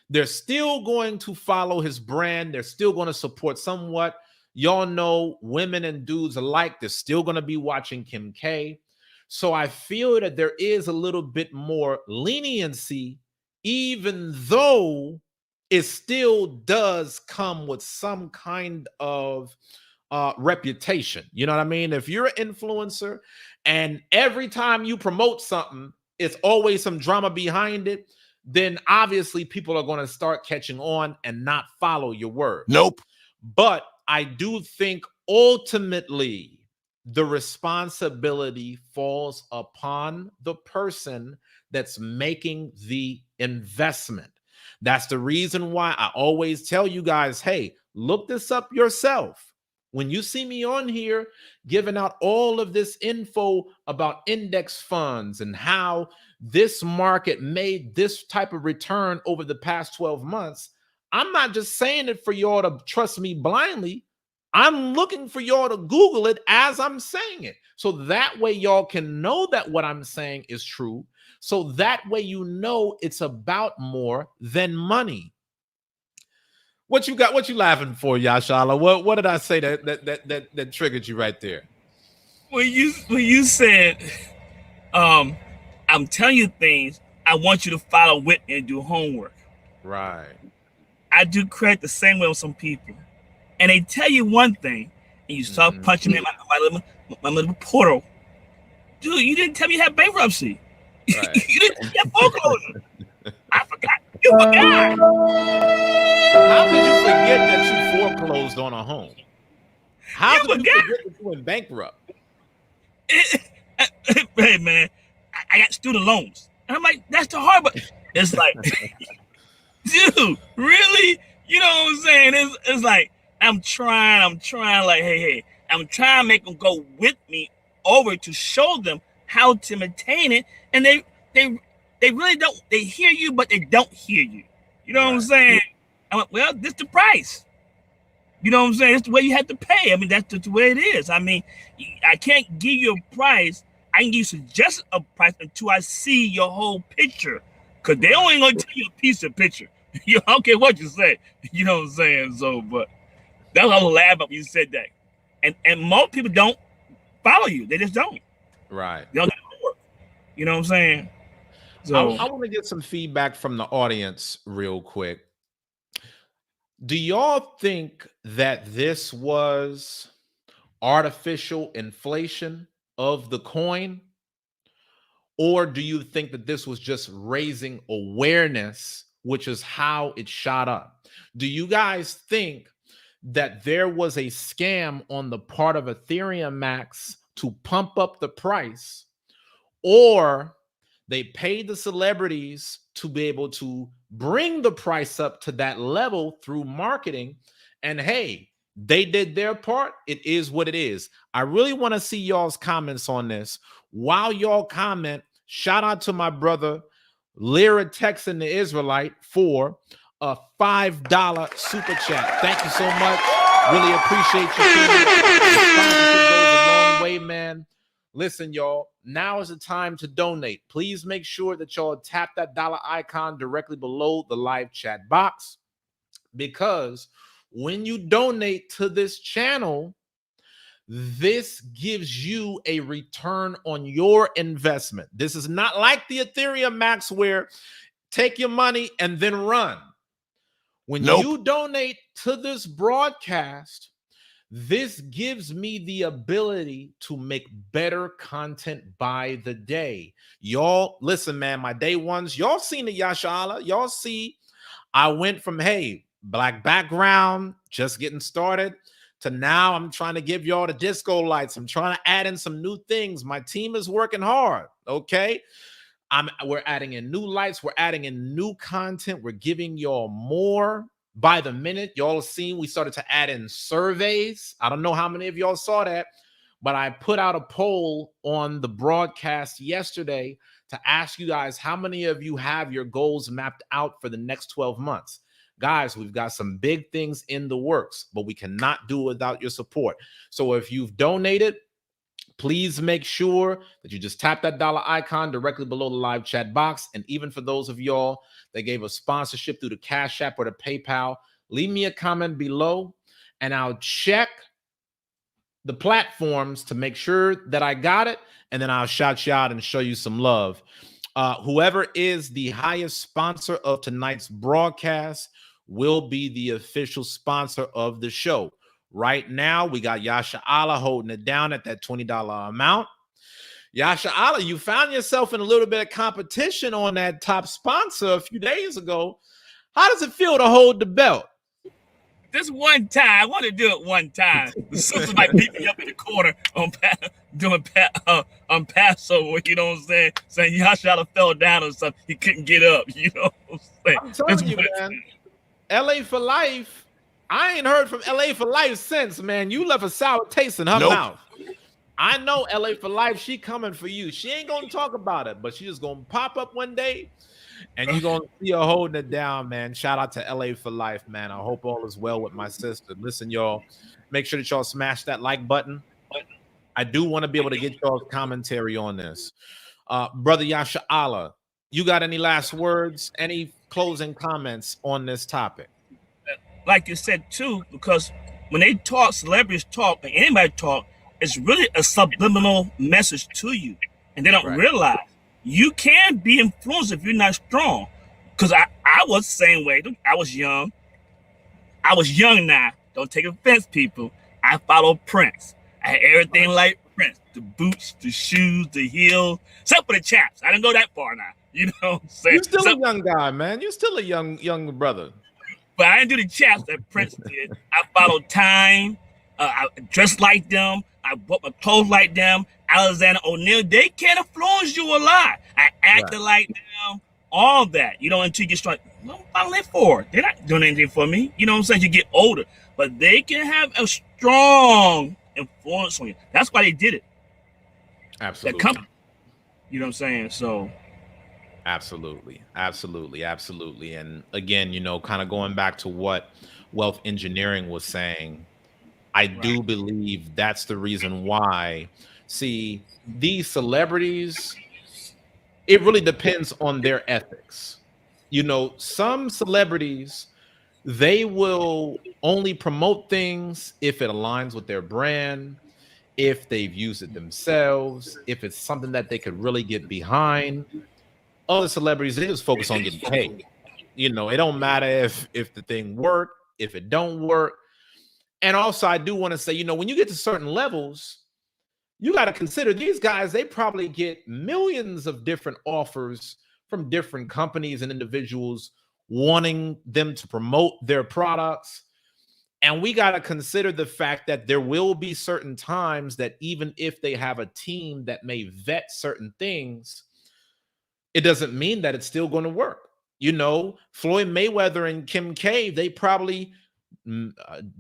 They're still going to follow his brand. They're still going to support somewhat. Y'all know, women and dudes alike, they're still going to be watching Kim K. So I feel that there is a little bit more leniency, even though it still does come with some kind of reputation. You know what I mean? If you're an influencer and every time you promote something, it's always some drama behind it, then obviously people are going to start catching on and not follow your word. Nope. But I do think ultimately the responsibility falls upon the person that's making the investment. That's the reason why I always tell you guys, hey, look this up yourself. When you see me on here giving out all of this info about index funds and how this market made this type of return over the past 12 months, I'm not just saying it for y'all to trust me blindly. I'm looking for y'all to Google it as I'm saying it. So that way y'all can know that what I'm saying is true. So that way it's about more than money. What you got? What you laughing for, Yashala? What did I say that triggered you right there? When you said, I'm telling you things, I want you to follow with me and do homework. Right. I do credit the same way with some people, and they tell you one thing, and you start punching me in my little portal. Dude, you didn't tell me you had bankruptcy. Right. You didn't tell me you had foreclosure. I forgot. You forgot. How could you forget that you foreclosed on a home? How could you forget that you went bankrupt? Hey, man, I got student loans. And I'm like, that's the hard, but it's like, dude, really? You know what I'm saying? It's like, I'm trying, like, hey, I'm trying to make them go with me over to show them how to maintain it. And they really don't, they hear you, but they don't hear you. You know what I'm saying? I'm like, well, this the price. You know what I'm saying? It's the way you have to pay. I mean, that's the way it is. I mean, I can't give you a price. I can give you suggest a price until I see your whole picture. Because they only going to tell you a piece of picture. You don't care what you say. You know what I'm saying? So, but that's what I was laughing at when you said that. And most people don't follow you. They just don't. Right. They don't work. You know what I'm saying? So I want to get some feedback from the audience real quick. Do y'all think that this was artificial inflation of the coin? Or do you think that this was just raising awareness, which is how it shot up? Do you guys think that there was a scam on the part of Ethereum Max to pump up the price, or they paid the celebrities to be able to bring the price up to that level through marketing. And hey, they did their part. It is what it is. I really want to see y'all's comments on this. While y'all comment, shout out to my brother Lyra Texan the Israelite for a $5 super chat. Thank you so much. Really appreciate you. Sponsorship goes a long way, man. Listen, y'all, now is the time to donate. Please make sure that y'all tap that dollar icon directly below the live chat box, because when you donate to this channel, this gives you a return on your investment. This is not like the Ethereum Max where take your money and then run. When you donate to this broadcast, this gives me the ability to make better content by the day. Y'all, listen, man, my day ones, y'all seen the Yashala. Y'all see I went from, hey, black background, just getting started, to now I'm trying to give y'all the disco lights. I'm trying to add in some new things. My team is working hard, okay? We're adding in new lights. We're adding in new content. We're giving y'all more by the minute. Y'all have seen we started to add in surveys. I don't know how many of y'all saw that, but I put out a poll on the broadcast yesterday to ask you guys how many of you have your goals mapped out for the next 12 months. Guys, we've got some big things in the works, but we cannot do it without your support. So if you've donated, please make sure that you just tap that dollar icon directly below the live chat box. And even for those of y'all that gave a sponsorship through the Cash App or the PayPal, leave me a comment below and I'll check the platforms to make sure that I got it. And then I'll shout you out and show you some love. Whoever is the highest sponsor of tonight's broadcast will be the official sponsor of the show. Right now, we got Yasha Allah holding it down at that $20 amount. Yasha Allah, you found yourself in a little bit of competition on that top sponsor a few days ago. How does it feel to hold the belt? This one time, I want to do it one time. The sister might beat me up in the corner on Passover, you know what I'm saying? Saying Yasha Allah fell down or something. He couldn't get up, you know what I'm saying? I'm telling you, man, LA for life. I ain't heard from LA for life since, man. You left a sour taste in her mouth. I know LA for life. She coming for you. She ain't going to talk about it, but she just going to pop up one day and you're going to see her holding it down, man. Shout out to LA for life, man. I hope all is well with my sister. Listen, y'all, make sure that y'all smash that like button. I do want to be able to get y'all's commentary on this. Brother Yasha Allah, you got any last words, any closing comments on this topic? Like you said, too, because when they talk, celebrities talk, and anybody talk, it's really a subliminal message to you. And they don't realize you can be influenced if you're not strong. Because I was the same way. I was young. I was young now. Don't take offense, people. I followed Prince. I had everything like Prince. The boots, the shoes, the heels, except for the chaps. I didn't go that far now. You know what I'm saying? You're still a young guy, man. You're still a young brother. But I didn't do the chaps that Prince did. I followed time. I dressed like them. I bought my clothes like them. Alexander O'Neal, they can't influence you a lot. I acted like them. All that. You know, until you get started. What am I following that for? They're not doing anything for me. You know what I'm saying? You get older. But they can have a strong influence on you. That's why they did it. Absolutely. That company. You know what I'm saying? So... Absolutely. And again, you know, kind of going back to what Wealth Engineering was saying, I do believe that's the reason why. See, these celebrities, it really depends on their ethics. You know, some celebrities, they will only promote things if it aligns with their brand, if they've used it themselves, if it's something that they could really get behind. Other celebrities, they just focus on getting paid. You know, it don't matter if the thing work, if it don't work. And also, I do want to say, you know, when you get to certain levels, you got to consider these guys, they probably get millions of different offers from different companies and individuals wanting them to promote their products. And we got to consider the fact that there will be certain times that even if they have a team that may vet certain things, it doesn't mean that it's still going to work. You know, Floyd Mayweather and Kim K, they probably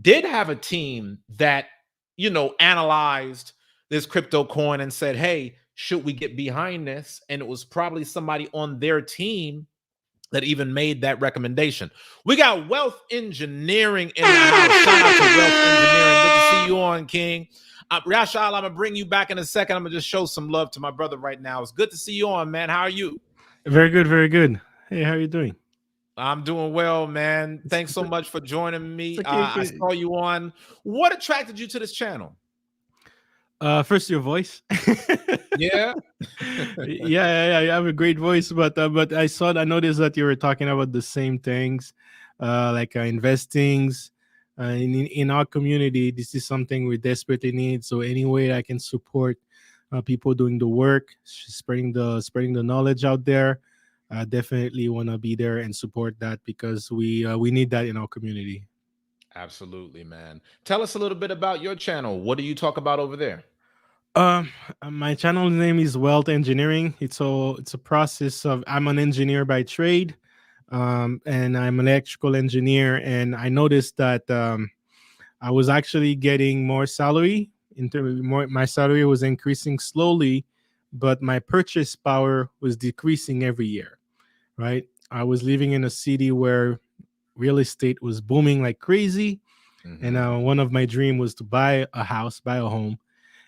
did have a team that, you know, analyzed this crypto coin and said, hey, should we get behind this? And it was probably somebody on their team that even made that recommendation. We got Wealth Engineering in the house. Shout out to Wealth Engineering. Good to see you on, King. Rashal, I'm gonna bring you back in a second. I'm gonna just show some love to my brother right now. It's good to see you on, man. How are you? Very good, very good. Hey, how are you doing? I'm doing well, man. Thanks It's, so much for joining it's me. okay. I saw you on. What attracted you to this channel? First, your voice. Yeah. Yeah, you have a great voice, but I noticed that you were talking about the same things, like investings. In our community, this is something we desperately need. So any way I can support people doing the work, spreading the knowledge out there, definitely want to be there and support that because we need that in our community. Absolutely, man. Tell us a little bit about your channel. What do you talk about over there? Um, my channel name is Wealth Engineering. It's a process of I'm an engineer by trade, and I'm an electrical engineer. And I noticed that I was actually getting more salary. More, my salary was increasing slowly, but my purchase power was decreasing every year. Right, I was living in a city where real estate was booming like crazy, and Mm-hmm. one of my dream was to buy a house, buy a home,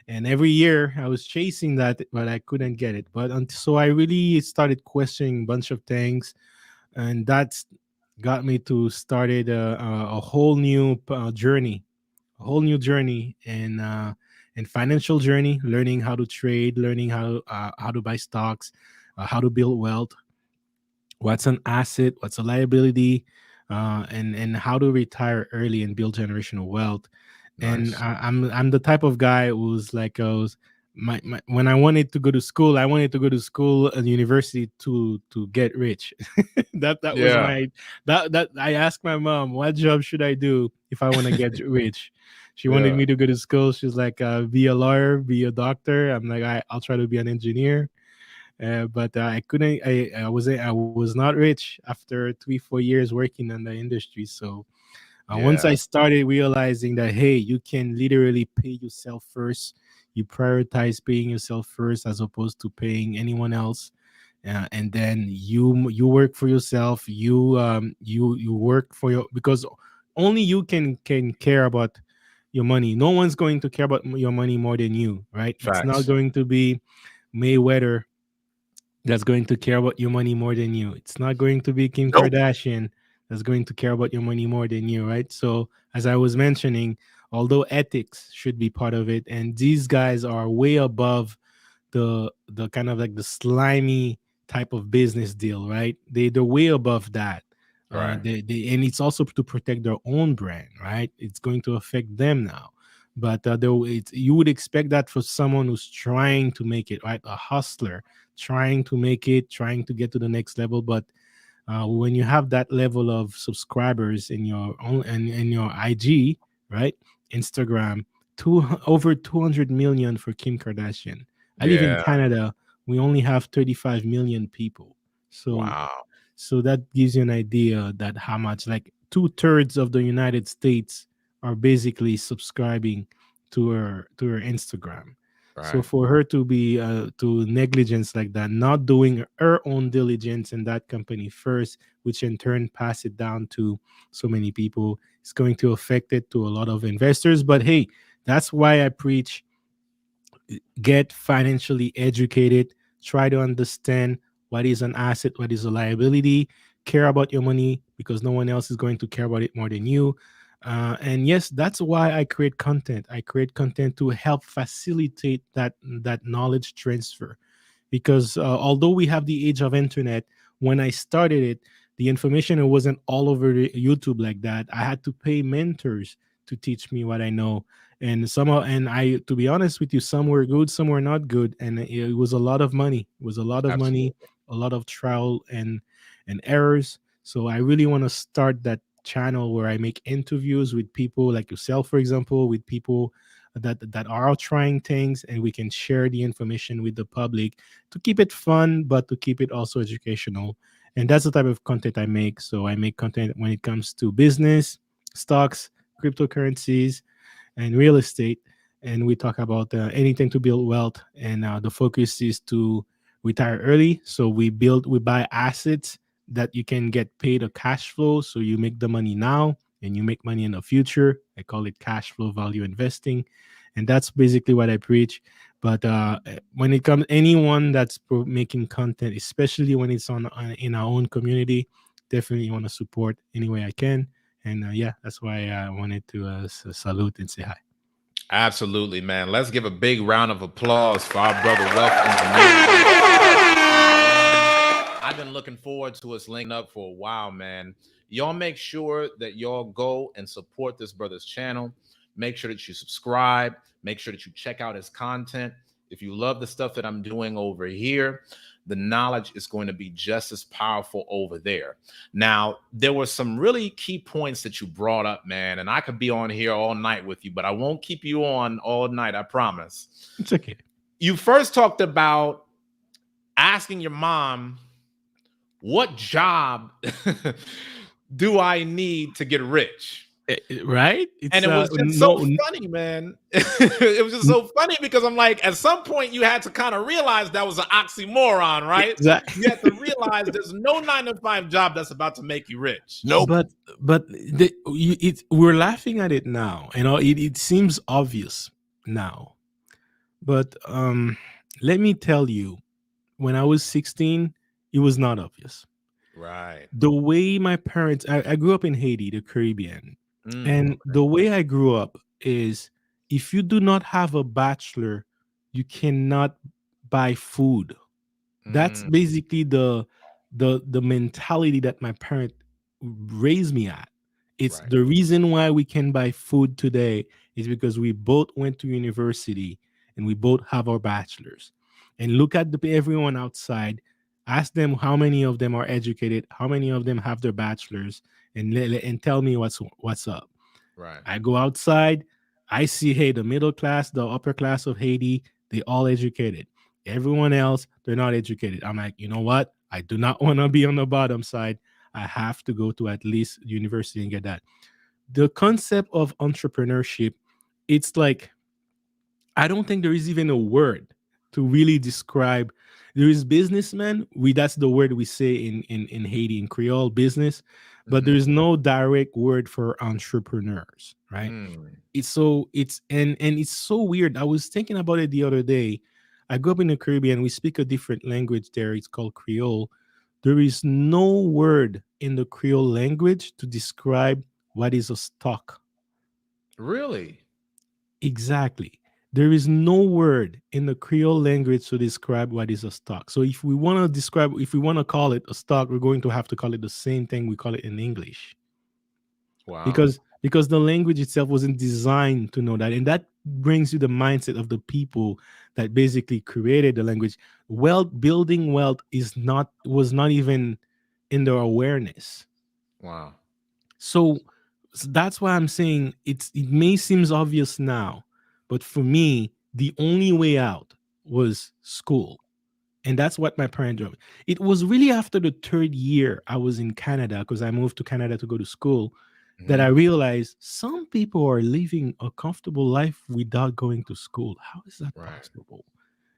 and every year I was chasing that, but I couldn't get it. So I really started questioning a bunch of things, and that's got me to started a whole new journey, a whole new journey, and financial journey, learning how to trade, learning how to buy stocks, how to build wealth, what's an asset, what's a liability, and how to retire early and build generational wealth. And Nice. I'm the type of guy who's like my when I wanted to go to school, I wanted to go to school and university to get rich. That was Yeah. my that I asked my mom, what job should I do if I want to get rich? She wanted Yeah. me to go to school. She's like, be a lawyer, be a doctor. I'm like, I'll try to be an engineer. But I couldn't. I was not rich after 3 4 years working in the industry. So once Yeah. I started realizing that, hey, you can literally pay yourself first. You prioritize paying yourself first as opposed to paying anyone else, and then you work for yourself. You work for your because only you can care about your money. No one's going to care about your money more than you, right? It's not Facts. going to be Mayweather that's going to care about your money more than you. It's not going to be Kim Nope. Kardashian that's going to care about your money more than you, right? So, as I was mentioning, although ethics should be part of it, and these guys are way above the kind of like the slimy type of business deal, right? They're way above that. Right. And it's also to protect their own brand, right? It's going to affect them now. But though you would expect that for someone who's trying to make it, right? A hustler trying to make it, trying to get to the next level. But when you have that level of subscribers in your own and in your IG, right? Instagram, over 200 million for Kim Kardashian. I live in Yeah. Canada. We only have 35 million people. So Wow. so that gives you an idea that how much like two-thirds of the United States are basically subscribing to her Instagram. So Right. for her to be to negligence like that, not doing her own diligence in that company first, which in turn pass it down to so many people, it's going to affect it to a lot of investors. But hey, that's why I preach get financially educated, try to understand what is an asset, what is a liability, care about your money because no one else is going to care about it more than you. And yes, that's why I create content. I create content to help facilitate that knowledge transfer because although we have the age of internet, when I started it, the information it wasn't all over the YouTube like that. I had to pay mentors to teach me what I know, and somehow, and I, to be honest with you, some were good, some were not good, and it was a lot of money. It was a lot of money, Absolutely. a lot of trial and errors. So I really want to start that channel where I make interviews with people like yourself, for example, with people that are trying things, and we can share the information with the public to keep it fun, but to keep it also educational. And that's the type of content I make. So I make content when it comes to business, stocks, cryptocurrencies, and real estate. And we talk about anything to build wealth. And the focus is to retire early. So we buy assets that you can get paid a cash flow. So you make the money now and you make money in the future. I call it cash flow value investing. And that's basically what I preach. But when it comes anyone that's making content, especially when it's on in our own community, definitely want to support any way I can. And yeah, that's why I wanted to salute and say hi. Absolutely, man. Let's give a big round of applause for our brother Wealth Engineering. I've been looking forward to us linking up for a while, man. Y'all make sure that y'all go and support this brother's channel. Make sure that you subscribe. Make sure that you check out his content. If you love the stuff that I'm doing over here, the knowledge is going to be just as powerful over there. Now, there were some really key points that you brought up, man, and I could be on here all night with you, but I won't keep you on all night, I promise. It's okay. You first talked about asking your mom, what job do I need to get rich? Right? And it was just so funny, man. It was just so funny because I'm like, at some point you had to kind of realize that was an oxymoron, right? Exactly. You had to realize there's no 9-to-5 job that's about to make you rich. Nope. But we're laughing at it now. You know, it seems obvious now. But let me tell you, when I was 16, it was not obvious. Right. The way my parents, I grew up in Haiti, the Caribbean. And okay. the way I grew up is, if you do not have a bachelor, you cannot buy food. That's basically the mentality that my parent raised me at. It's Right. the reason why we can buy food today is because we both went to university and we both have our bachelors. And look at everyone outside. Ask them how many of them are educated, how many of them have their bachelors, and tell me what's up. Right. I go outside, I see, hey, the middle class, the upper class of Haiti, they all educated. Everyone else, they're not educated. I'm like, you know what? I do not want to be on the bottom side. I have to go to at least university and get that. The concept of entrepreneurship, it's like, I don't think there is even a word to really describe. There is businessman. That's the word we say in Haiti, in Creole, business, but there is no direct word for entrepreneurs, right? It's so weird. I was thinking about it the other day. I grew up in the Caribbean. We speak a different language there. It's called Creole. There is no word in the Creole language to describe what is a stock. Really? Exactly. There is no word in the Creole language to describe what is a stock. So if we want to call it a stock, we're going to have to call it the same thing we call it in English. Wow. Because the language itself wasn't designed to know that. And that brings you the mindset of the people that basically created the language. Building wealth was not even in their awareness. Wow. So that's why I'm saying it may seem obvious now, but for me, the only way out was school. And that's what my parents drove. It was really after the third year I was in Canada, because I moved to Canada to go to school, that I realized some people are living a comfortable life without going to school. How is that possible?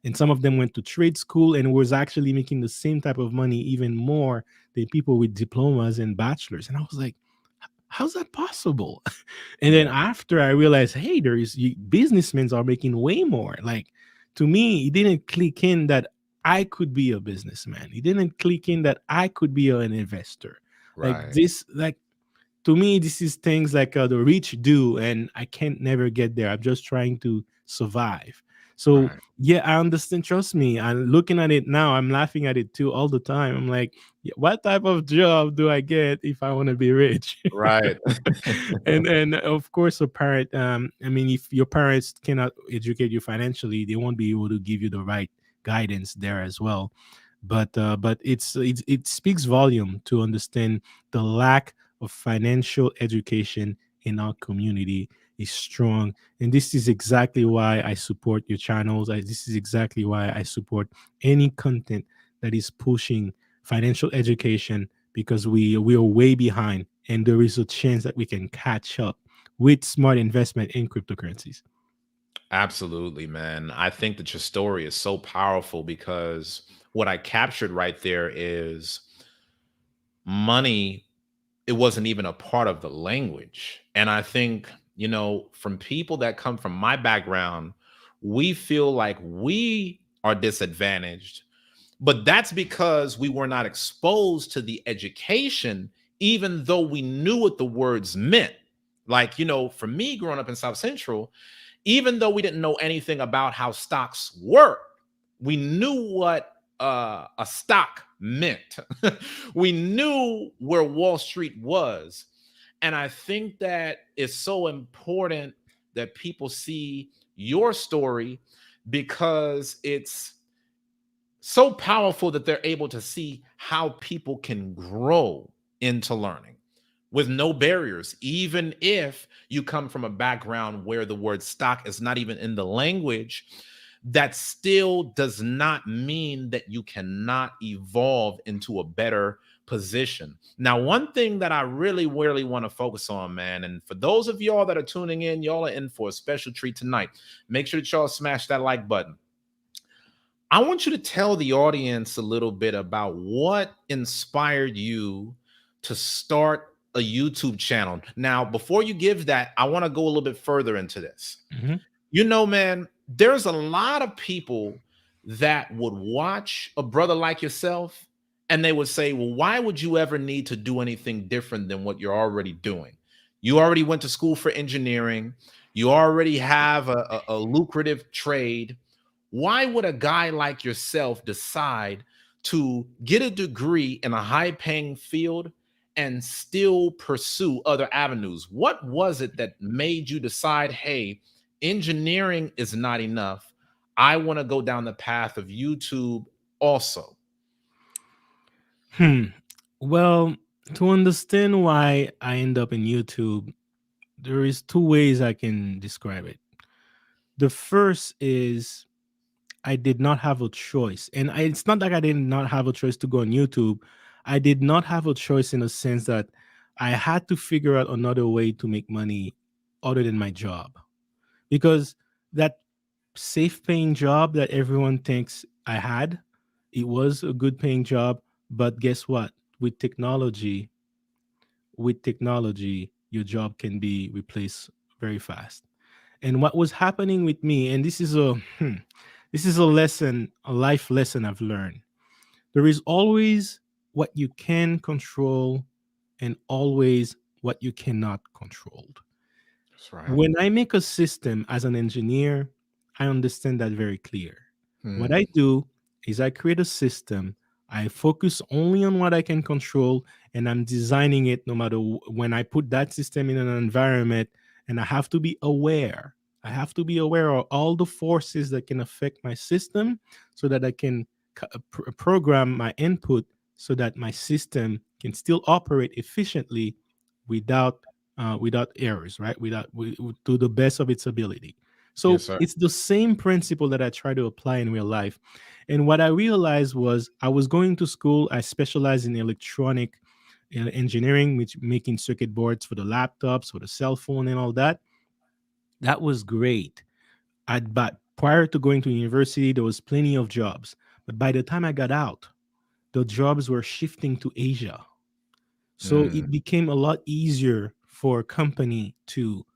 And some of them went to trade school and was actually making the same type of money, even more than people with diplomas and bachelors. And I was like, how's that possible? And then after I realized, hey, businessmen are making way more. Like, to me, it didn't click in that I could be a businessman. It didn't click in that I could be an investor. Like this, to me, this is things like the rich do, and I can't never get there. I'm just trying to survive. So yeah, I understand. Trust me. I'm looking at it now. I'm laughing at it too all the time. I'm like, what type of job do I get if I want to be rich? Right. and of course, a parent. I mean, if your parents cannot educate you financially, they won't be able to give you the right guidance there as well. But it speaks volume to understand the lack of financial education in our community is strong. And this is exactly why I support your channels. This is exactly why I support any content that is pushing financial education, because we are way behind, and there is a chance that we can catch up with smart investment in cryptocurrencies. Absolutely, man. I think that your story is so powerful because what I captured right there is money, it wasn't even a part of the language. And I think, from people that come from my background, we feel like we are disadvantaged, but that's because we were not exposed to the education, even though we knew what the words meant. Like, for me growing up in South Central, even though we didn't know anything about how stocks work, we knew what a stock meant. We knew where Wall Street was. And I think that it's so important that people see your story because it's so powerful that they're able to see how people can grow into learning with no barriers, even if you come from a background where the word stock is not even in the language. That still does not mean that you cannot evolve into a better position. Now, one thing that I really, really want to focus on, man, and for those of y'all that are tuning in, y'all are in for a special treat tonight. Make sure that y'all smash that like button. I want you to tell the audience a little bit about what inspired you to start a YouTube channel. Now, before you give that, I want to go a little bit further into this. Mhm. Man, there's a lot of people that would watch a brother like yourself and they would say, well, why would you ever need to do anything different than what you're already doing? You already went to school for engineering. You already have a lucrative trade. Why would a guy like yourself decide to get a degree in a high paying field and still pursue other avenues? What was it that made you decide, hey, engineering is not enough? I want to go down the path of YouTube also. Hmm. Well, to understand why I end up in YouTube, there is two ways I can describe it. The first is I did not have a choice. And it's not like I did not have a choice to go on YouTube. I did not have a choice in a sense that I had to figure out another way to make money other than my job. Because that safe paying job that everyone thinks I had, it was a good paying job. But guess what? With technology, your job can be replaced very fast. And what was happening with me, and this is a lesson, a life lesson I've learned. There is always what you can control and always what you cannot control. That's right. When I make a system as an engineer, I understand that very clear. What I Hmm. do is I create a system. I focus only on what I can control, and I'm designing it no matter when I put that system in an environment, and I have to be aware. I have to be aware of all the forces that can affect my system so that I can program my input so that my system can still operate efficiently without without errors, right? To the best of its ability. Yes, So sir. it's the same principle that I try to apply in real life. And what I realized was I was going to school. I specialized in electronic engineering, which making circuit boards for the laptops, for the cell phone, and all that. That was great. But prior to going to university, there was plenty of jobs. But by the time I got out, the jobs were shifting to Asia. So Mm. it became a lot easier for a company to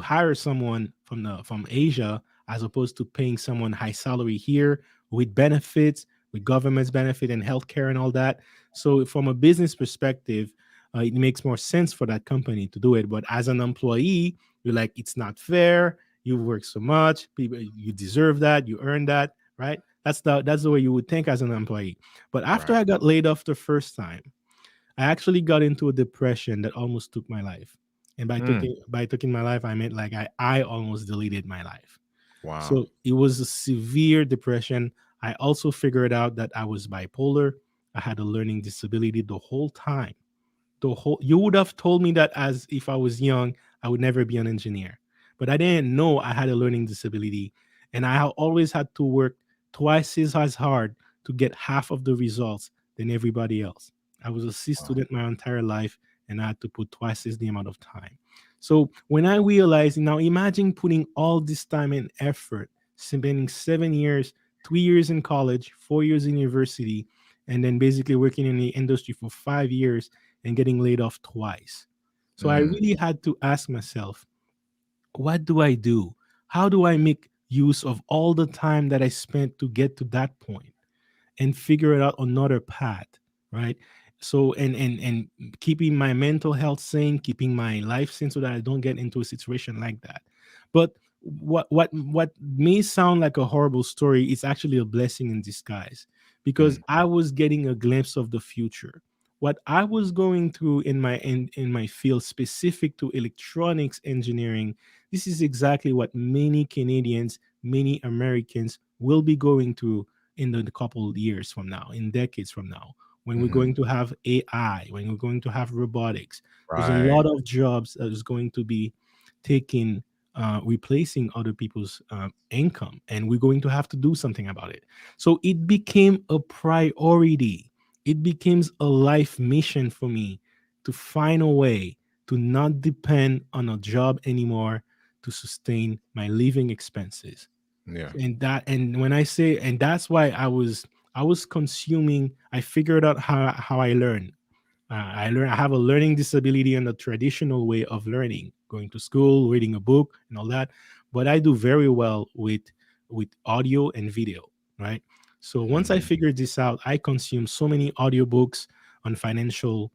hire someone from Asia as opposed to paying someone high salary here with benefits, with government's benefit and healthcare and all that. So from a business perspective, it makes more sense for that company to do it. But as an employee, you're like, it's not fair. You work so much. People, you deserve that. You earn that, right? That's the way you would think as an employee. But after Right. I got laid off the first time, I actually got into a depression that almost took my life. And Mm. by taking my life, I meant like I almost deleted my life. Wow. So it was a severe depression. I also figured out that I was bipolar. I had a learning disability the whole time. you would have told me that as if I was young, I would never be an engineer. But I didn't know I had a learning disability, and always had to work twice as hard to get half of the results than everybody else. I was a C Wow. student my entire life, and I had to put twice as the amount of time. So when I realized, now imagine putting all this time and effort, spending 7 years, 3 years in college, 4 years in university, and then basically working in the industry for 5 years and getting laid off twice. So I Mm, really had to ask myself, what do I do? How do I make use of all the time that I spent to get to that point? And figure it out another path, right? So and keeping my mental health sane, keeping my life sane, so that I don't get into a situation like that. But what may sound like a horrible story is actually a blessing in disguise, because mm, I was getting a glimpse of the future. What I was going through in my field specific to electronics engineering, this is exactly what many Canadians, many Americans will be going through in the couple of years from now, in decades from now, when we're mhm. going to have AI, when we're going to have robotics. There's a Right. lot of jobs that is going to be taking, replacing other people's income, and we're going to have to do something about it. So it became a priority. It becomes a life mission for me to find a way to not depend on a job anymore to sustain my living expenses. Yeah. And when I say, and that's why I was consuming, I figured out how I learn. I have a learning disability and a traditional way of learning, going to school, reading a book, and all that. But I do very well with audio and video, right? So once I Mhm. figured this out, I consume so many audiobooks on financial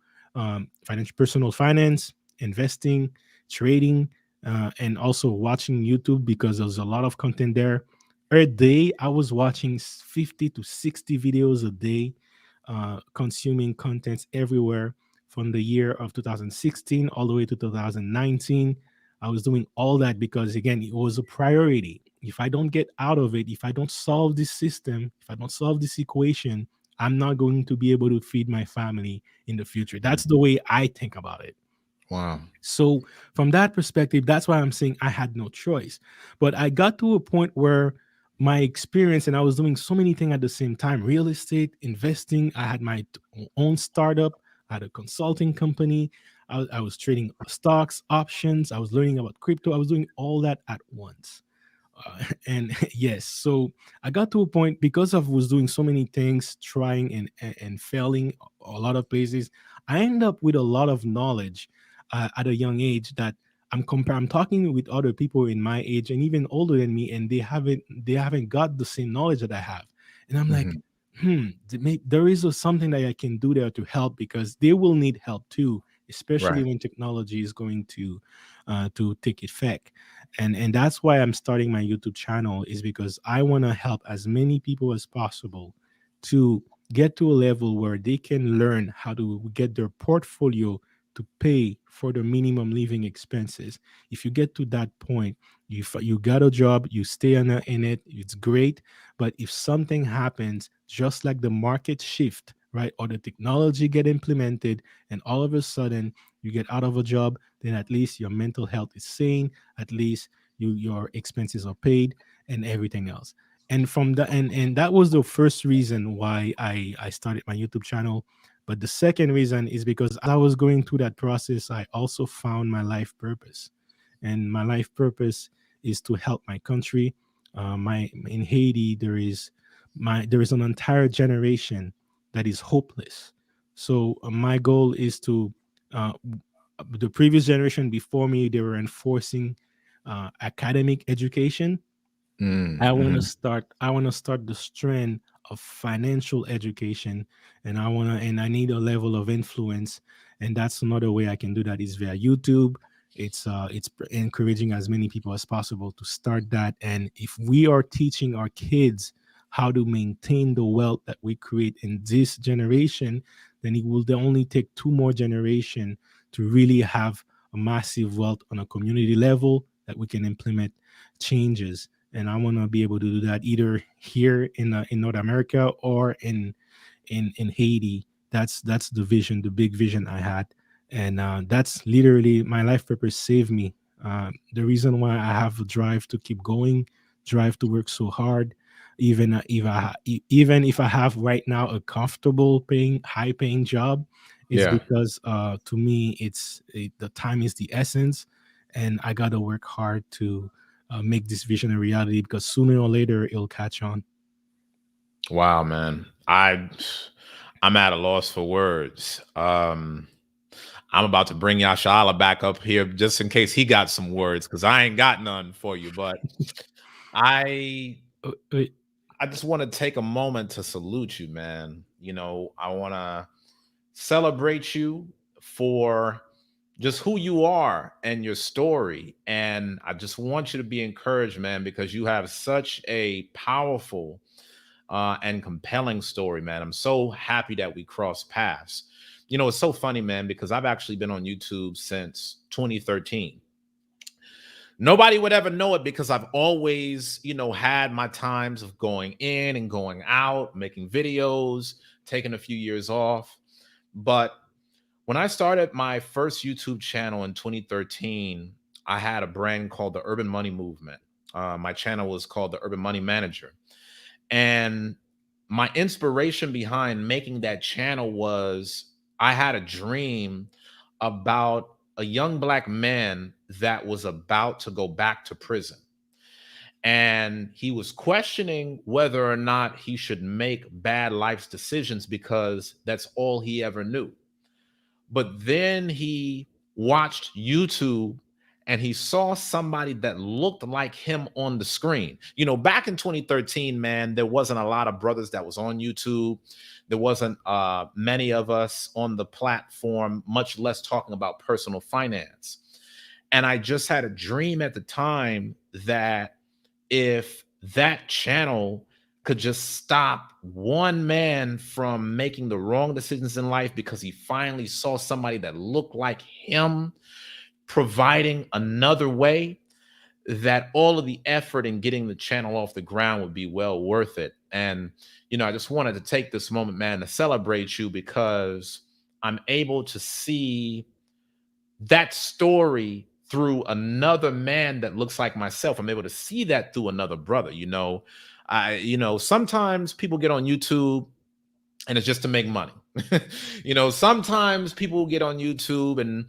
personal finance, investing, trading, and also watching YouTube, because there's a lot of content there. A day, I was watching 50 to 60 videos a day, consuming contents everywhere from the year of 2016 all the way to 2019. I was doing all that because, again, it was a priority. If I don't get out of it, if I don't solve this system, if I don't solve this equation, I'm not going to be able to feed my family in the future. Mm. That's the way I think about it. Wow. So from that perspective, that's why I'm saying I had no choice. But I got to a point where my experience, and I was doing so many things at the same time: real estate, investing. I had my own startup, I had a consulting company. I was trading stocks, options. I was learning about crypto. I was doing all that at once. And yes, so I got to a point, because I was doing so many things, trying and failing a lot of places. I end up with a lot of knowledge at a young age, that I'm talking with other people in my age and even older than me, and they haven't got the same knowledge that I have. And I'm like, Mhm. there is something that I can do there to help, because they will need help too, especially Right. when technology is going to take effect. And that's why I'm starting my YouTube channel, is because I want to help as many people as possible to get to a level where they can learn how to get their portfolio to pay for the minimum living expenses. If you get to that point, you got a job, you stay in it, it's great. But if something happens, just like the market shift, right, or the technology get implemented, and all of a sudden you get out of a job, then at least your mental health is sane. At least your expenses are paid and everything else. And from the and that was the first reason why I started my YouTube channel. But the second reason is because as I was going through that process, I also found my life purpose. And my life purpose is to help my country. My In Haiti, there is an entire generation that is hopeless. So my goal is to, uh, the previous generation before me, they were enforcing academic education. Mm, I want to mhm. start the strand of financial education, and I need a level of influence, and that's another way I can do that is via YouTube. It's encouraging as many people as possible to start that. And if we are teaching our kids how to maintain the wealth that we create in this generation, then it will only take two more generation to really have a massive wealth on a community level that we can implement changes. And I want to be able to do that either here in North America or in Haiti. That's the vision, the big vision I had. And that's literally my life purpose saved me. The reason why I have a drive to keep going, drive to work so hard, even if I have right now a comfortable paying, high paying job, it's Yeah. because to me the time is the essence, and I gotta work hard to make this vision a reality, because sooner or later it'll catch on. Wow, man. I'm at a loss for words. I'm about to bring Yashala back up here just in case he got some words, because I ain't got none for you. But I Uh, uh, I just want to take a moment to salute you, man. You know, I want to celebrate you for just who you are and your story. And I just want you to be encouraged, man, because you have such a powerful and compelling story, man. I'm so happy that we crossed paths. You know, it's so funny, man, because I've actually been on YouTube since 2013. Nobody would ever know it because I've always, you know, had my times of going in and going out, making videos, taking a few years off. But when I started my first YouTube channel in 2013, I had a brand called the Urban Money Movement. My channel was called the Urban Money Manager. And my inspiration behind making that channel was I had a dream about a young black man that was about to go back to prison. And he was questioning whether or not he should make bad life's decisions because that's all he ever knew. But then he watched YouTube and he saw somebody that looked like him on the screen. You know, back in 2013, man, there wasn't a lot of brothers that was on YouTube. There wasn't many of us on the platform, much less talking about personal finance. And I just had a dream at the time that if that channel could just stop one man from making the wrong decisions in life because he finally saw somebody that looked like him providing another way, that all of the effort in getting the channel off the ground would be well worth it. And, you know, I just wanted to take this moment, man, to celebrate you because I'm able to see that story through another man that looks like myself. I'm able to see that through another brother. Sometimes people get on YouTube and it's just to make money. Sometimes people get on YouTube and,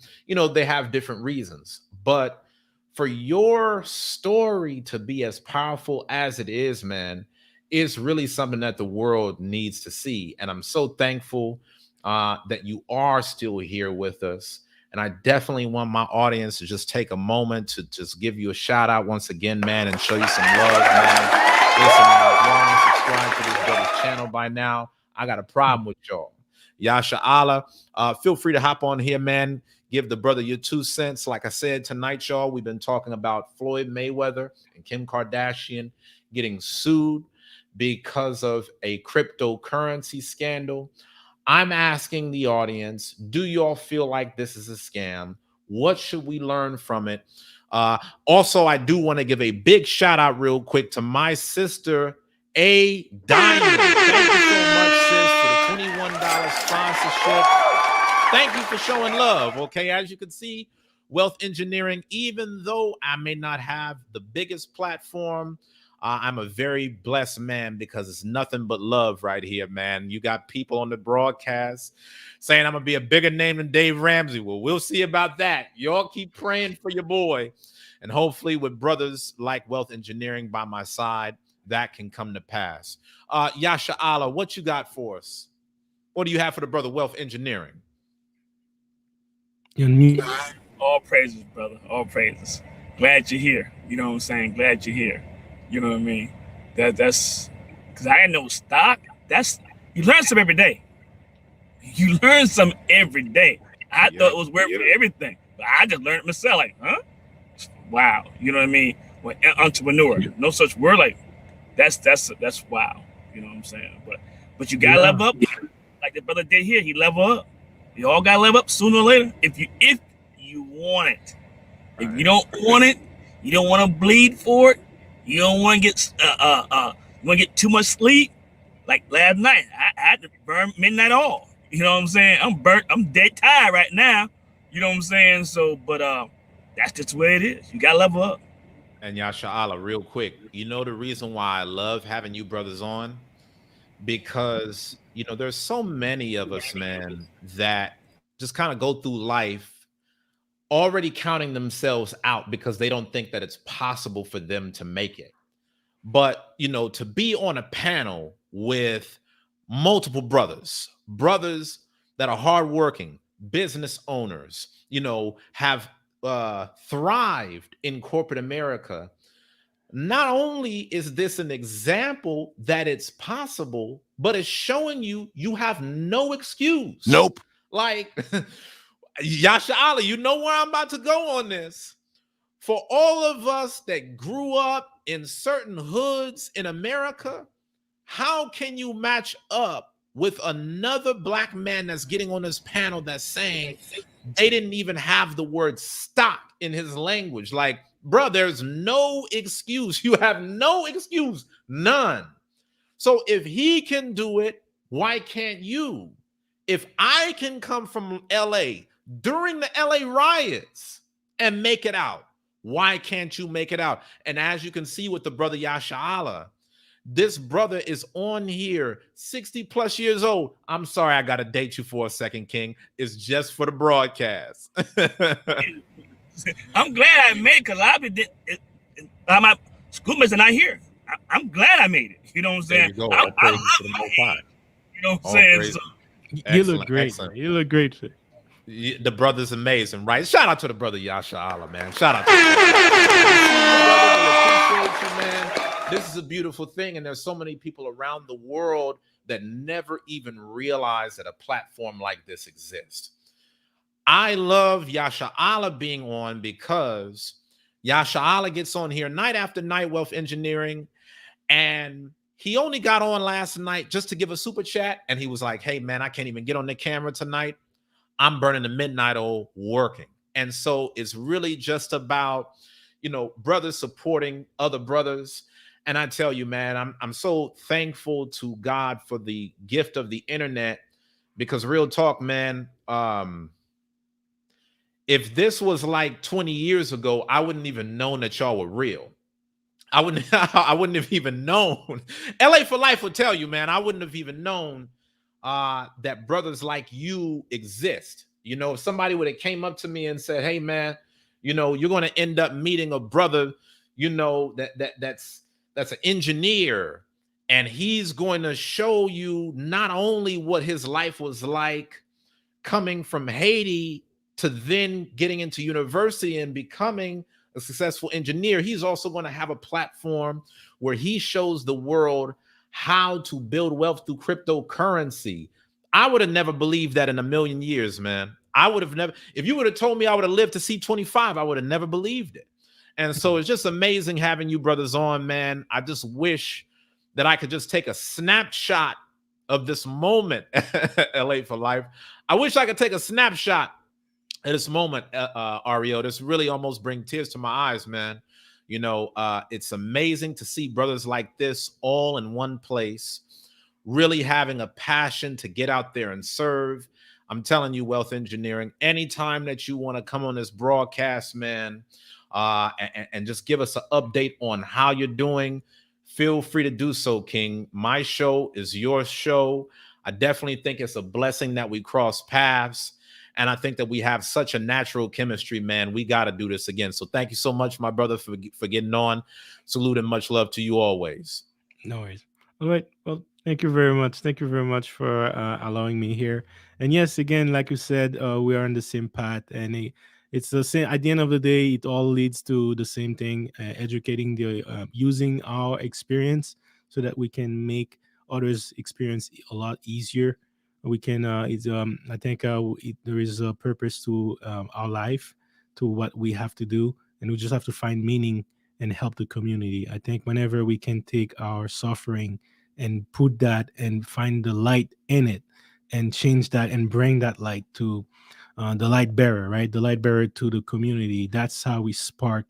they have different reasons. But for your story to be as powerful as it is, man, is really something that the world needs to see. And I'm so thankful that you are still here with us. And I definitely want my audience to just take a moment to just give you a shout out once again, man, and show you some love, man. Listen, man, if y'all ain't subscribed to this brother's channel by now, I got a problem with y'all. Yasha Allah, feel free to hop on here, man. Give the brother your 2 cents. Like I said, tonight, y'all, we've been talking about Floyd Mayweather and Kim Kardashian getting sued because of a cryptocurrency scandal. I'm asking the audience, do y'all feel like this is a scam? What should we learn from it? Also, I do want to give a big shout out real quick to my sister, A Diamond. Thank you so much, sis, for the $21 sponsorship. Thank you for showing love. Okay, as you can see, Wealth Engineering, even though I may not have the biggest platform, I'm a very blessed man because it's nothing but love right here, man. You got people on the broadcast saying I'm going to be a bigger name than Dave Ramsey. Well, we'll see about that. Y'all keep praying for your boy. And hopefully with brothers like Wealth Engineering by my side, that can come to pass. Yasha Allah, what you got for us? What do you have for the brother Wealth Engineering? All praises, brother. All praises. Glad you're here. You know what I'm saying? Glad you're here. You know what I mean? That's because I didn't know stock. You learn some every day. You learn some every day. I thought it was worth for everything, but I just learned myself. Like, huh? Wow. You know what I mean? When entrepreneur, no such word. Like that's wow. You know what I'm saying? But you gotta level up, like the brother did here. He level up. You all gotta level up sooner or later if you want it. If you don't want it, you don't want to bleed for it. You don't want to get too much sleep. Like last night, I had to burn midnight oil. You know what I'm saying? I'm burnt. I'm dead tired right now. You know what I'm saying? So, but that's just the way it is. You gotta level up. And Yasha Allah, real quick, you know the reason why I love having you brothers on? Because, there's so many of us, man, that just kind of go through life already counting themselves out because they don't think that it's possible for them to make it. But, to be on a panel with multiple brothers that are hardworking, business owners, have thrived in corporate America. Not only is this an example that it's possible, but it's showing you have no excuse. Nope. Like, Yasha Ali, you know where I'm about to go on this. For all of us that grew up in certain hoods in America, how can you match up with another black man that's getting on this panel that's saying they didn't even have the word stop in his language? Like, bro, there's no excuse. You have no excuse. None. So if he can do it, why can't you? If I can come from LA during the LA riots and make it out, why can't you make it out? And as you can see with the brother Yasha Allah, this brother is on here, 60 plus years old. I'm sorry, I got to date you for a second, King. It's just for the broadcast. I'm glad I made it because my schoolmates are not here. I'm glad I made it. You know what I'm saying? There you go. All praises to the Most High. You know what I'm saying? So, You look great. You look great. Sir. The brother's amazing, right? Shout out to the brother Yasha Allah, man. Shout out to you, man. This is a beautiful thing, and there's so many people around the world that never even realize that a platform like this exists. I love Yasha Allah being on because Yasha Allah gets on here night after night, Wealth Engineering, and he only got on last night just to give a super chat, and he was like, hey, man, I can't even get on the camera tonight. I'm burning the midnight oil working. And so it's really just about, brothers supporting other brothers. And I tell you, man, I'm so thankful to God for the gift of the internet, because real talk, man, if this was like 20 years ago, I wouldn't even known that y'all were real. I wouldn't have even known. LA for Life will tell you, man, I wouldn't have even known that brothers like you exist. If somebody would have came up to me and said, hey, man, you're going to end up meeting a brother, that's an engineer, and he's going to show you not only what his life was like coming from Haiti to then getting into university and becoming a successful engineer, he's also going to have a platform where he shows the world how to build wealth through cryptocurrency. I would have never believed that in a million years, man. I would have never, if you would have told me I would have lived to see 25, I would have never believed it. And so it's just amazing having you brothers on, man. I just wish that I could just take a snapshot of this moment, LA for Life. I wish I could take a snapshot at this moment, Ariel. This really almost brings tears to my eyes, man. It's amazing to see brothers like this all in one place, really having a passion to get out there and serve. I'm telling you, Wealth Engineering, anytime that you want to come on this broadcast, man, and just give us an update on how you're doing, feel free to do so, King. My show is your show. I definitely think it's a blessing that we cross paths. And I think that we have such a natural chemistry, man. We got to do this again. So thank you so much, my brother, for getting on. Salute and much love to you always. No worries. All right. Well, thank you very much. Thank you very much for allowing me here. And yes, again, like you said, we are on the same path, and it's the same. At the end of the day, it all leads to the same thing: educating using our experience so that we can make others' experience a lot easier. We can. I think there is a purpose to our life, to what we have to do, and we just have to find meaning and help the community. I think whenever we can take our suffering and put that and find the light in it and change that and bring that light to the light bearer, right? The light bearer to the community. That's how we spark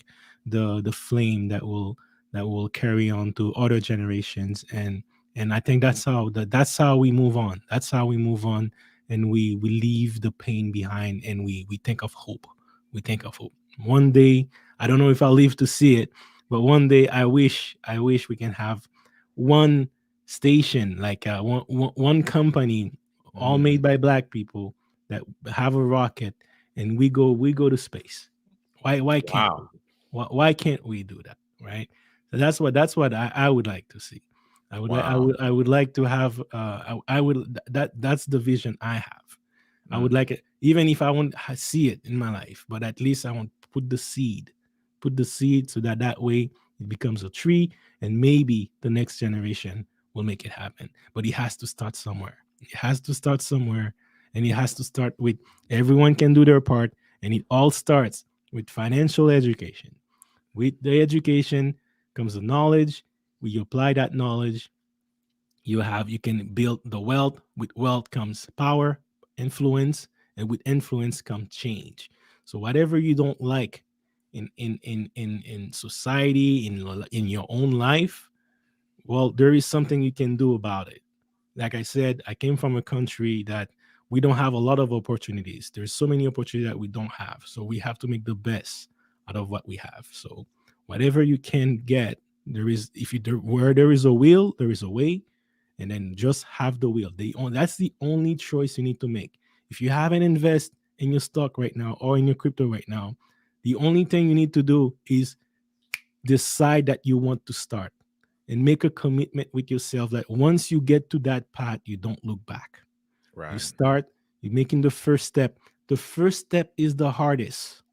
the flame that will carry on to other generations. And I think that's how we move on. That's how we move on. and we leave the pain behind, and we think of hope. We think of hope. One day, I don't know if I'll live to see it, but one day I wish we can have one station, like one company, all made by black people, that have a rocket, and we go to space. Why can't we? Wow. Why can't we do that? Right. So that's what I would like to see. Wow. I would like to have I would that's the vision I have. I would Mm. like it, even if I won't see it in my life, but at least I want to put the seed, so that that way it becomes a tree, and maybe the next generation will make it happen. But it has to start somewhere. It has to start somewhere, and it has to start with everyone can do their part, and it all starts with financial education. With the education comes the knowledge. We apply that knowledge, you can build the wealth. With wealth comes power, influence, and with influence comes change. So whatever you don't like in society, in your own life, well, there is something you can do about it. Like I said, I came from a country that we don't have a lot of opportunities. There's so many opportunities that we don't have. So we have to make the best out of what we have. So whatever you can get, there is if you where there is a will, there is a way, and then just have the will. That's the only choice you need to make. If you haven't invest in your stock right now or in your crypto right now, the only thing you need to do is decide that you want to start, and make a commitment with yourself that once you get to that path, you don't look back. You Right. start, you're making the first step. The first step is the hardest.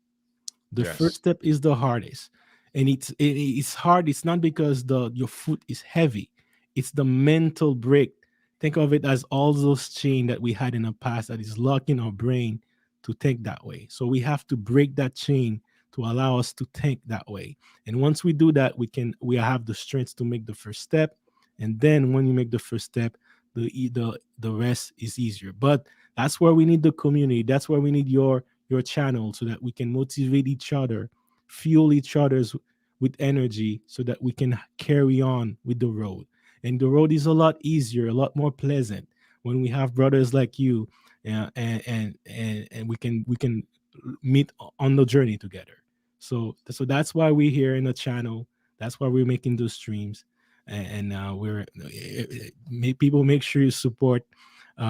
The first Yes. step is the hardest, and it's hard. It's not because the your foot is heavy. It's the mental break. Think of it as all those chain that we had in the past that is locking our brain to think that way. So we have to break that chain to allow us to think that way. And once we do that, we have the strength to make the first step. And then when you make the first step, the rest is easier. But that's where we need the community. That's where we need your channel, so that we can motivate each other, fuel each other's with energy, so that we can carry on with the road. And the road is a lot easier, a lot more pleasant when we have brothers like you, and we can meet on the journey together. So that's why we're here in the channel. That's why we're making those streams, and people make sure you support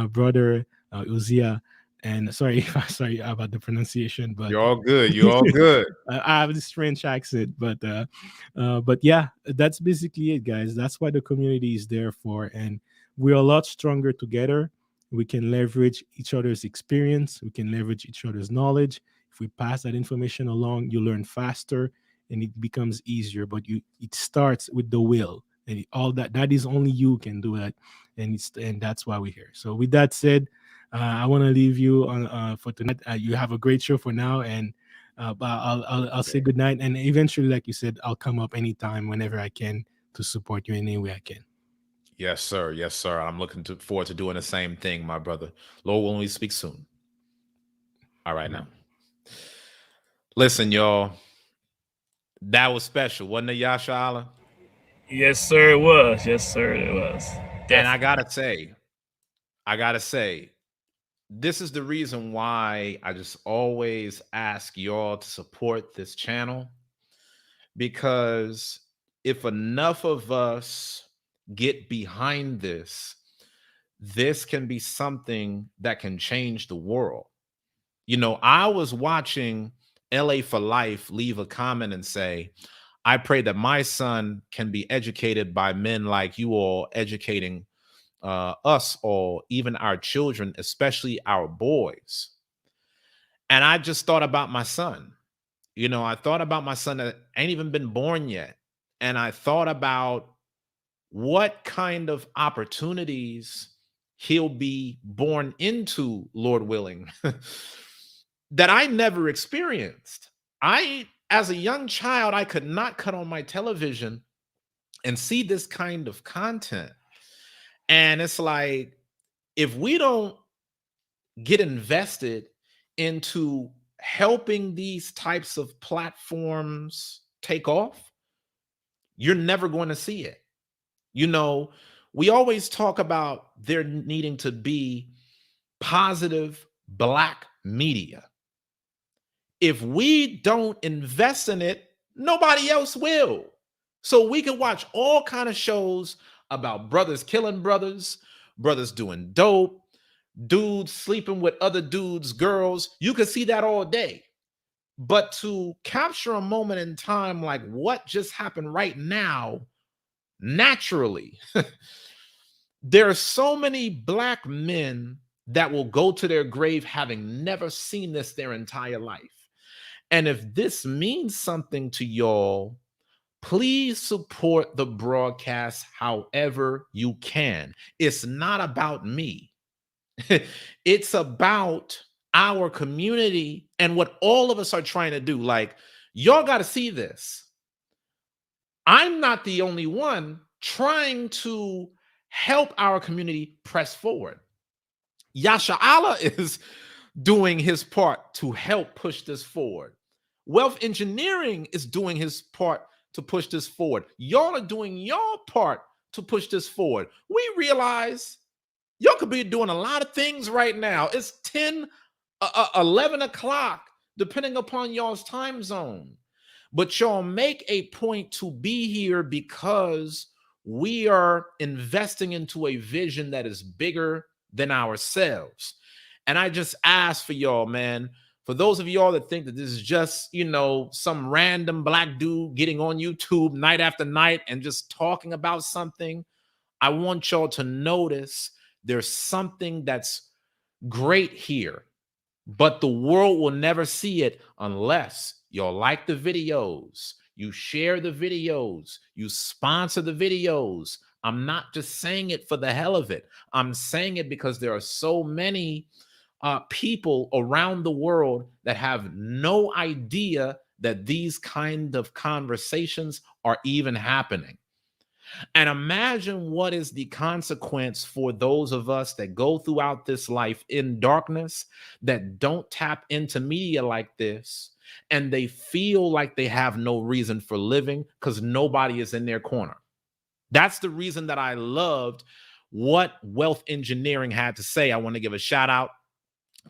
brother Uzziah. And sorry, sorry about the pronunciation, but You're all good. You're all good. I have this French accent, but yeah, that's basically it, guys. That's why the community is there for, and we're a lot stronger together. We can leverage each other's experience. We can leverage each other's knowledge. If we pass that information along, you learn faster, and it becomes easier. But it starts with the will, and all that is only you can do that, and that's why we're here. So with that said, I want to leave you on for tonight. You have a great show for now, and but I'll say good night. And eventually, like you said, I'll come up anytime, whenever I can, to support you in any way I can. Yes, sir. Yes, sir. I'm looking forward to doing the same thing, my brother. Lord, when we speak soon. All right, now. Listen, y'all. That was special, wasn't it, Yasha Allah? Yes, sir, it was. Yes, sir, it was. And I gotta say, this is the reason why I just always ask y'all to support this channel, because if enough of us get behind this, this can be something that can change the world. You know, I was watching LA for Life leave a comment and say, I pray that my son can be educated by men like you all, educating us all, even our children, especially our boys. And I just thought about my son. You know, I thought about my son that ain't even been born yet. And I thought about what kind of opportunities he'll be born into, Lord willing, that I never experienced. As a young child, I could not cut on my television and see this kind of content. And it's like, if we don't get invested into helping these types of platforms take off, you're never going to see it. You know, we always talk about there needing to be positive Black media. If we don't invest in it, nobody else will. So we can watch all kind of shows about brothers killing brothers, brothers doing dope, dudes sleeping with other dudes, girls. You can see that all day. But to capture a moment in time like what just happened right now, naturally, there are so many Black men that will go to their grave having never seen this their entire life. And if this means something to y'all, please support the broadcast however you can. It's not about me. It's about our community and what all of us are trying to do. Like, y'all got to see this. I'm not the only one trying to help our community press forward. Yasha Allah is doing his part to help push this forward. Wealth engineering is doing his part to push this forward. Y'all are doing your part to push this forward. We realize y'all could be doing a lot of things right now. It's 10, 11 o'clock, depending upon y'all's time zone. But y'all make a point to be here because we are investing into a vision that is bigger than ourselves. And I just ask for y'all, man, for those of y'all that think that this is just, some random Black dude getting on YouTube night after night and just talking about something, I want y'all to notice there's something that's great here, but the world will never see it unless y'all like the videos, you share the videos, you sponsor the videos. I'm not just saying it for the hell of it. I'm saying it because there are so many people around the world that have no idea that these kind of conversations are even happening. And imagine what is the consequence for those of us that go throughout this life in darkness, that don't tap into media like this, and they feel like they have no reason for living because nobody is in their corner. That's the reason that I loved what Wealth Engineering had to say. I want to give a shout out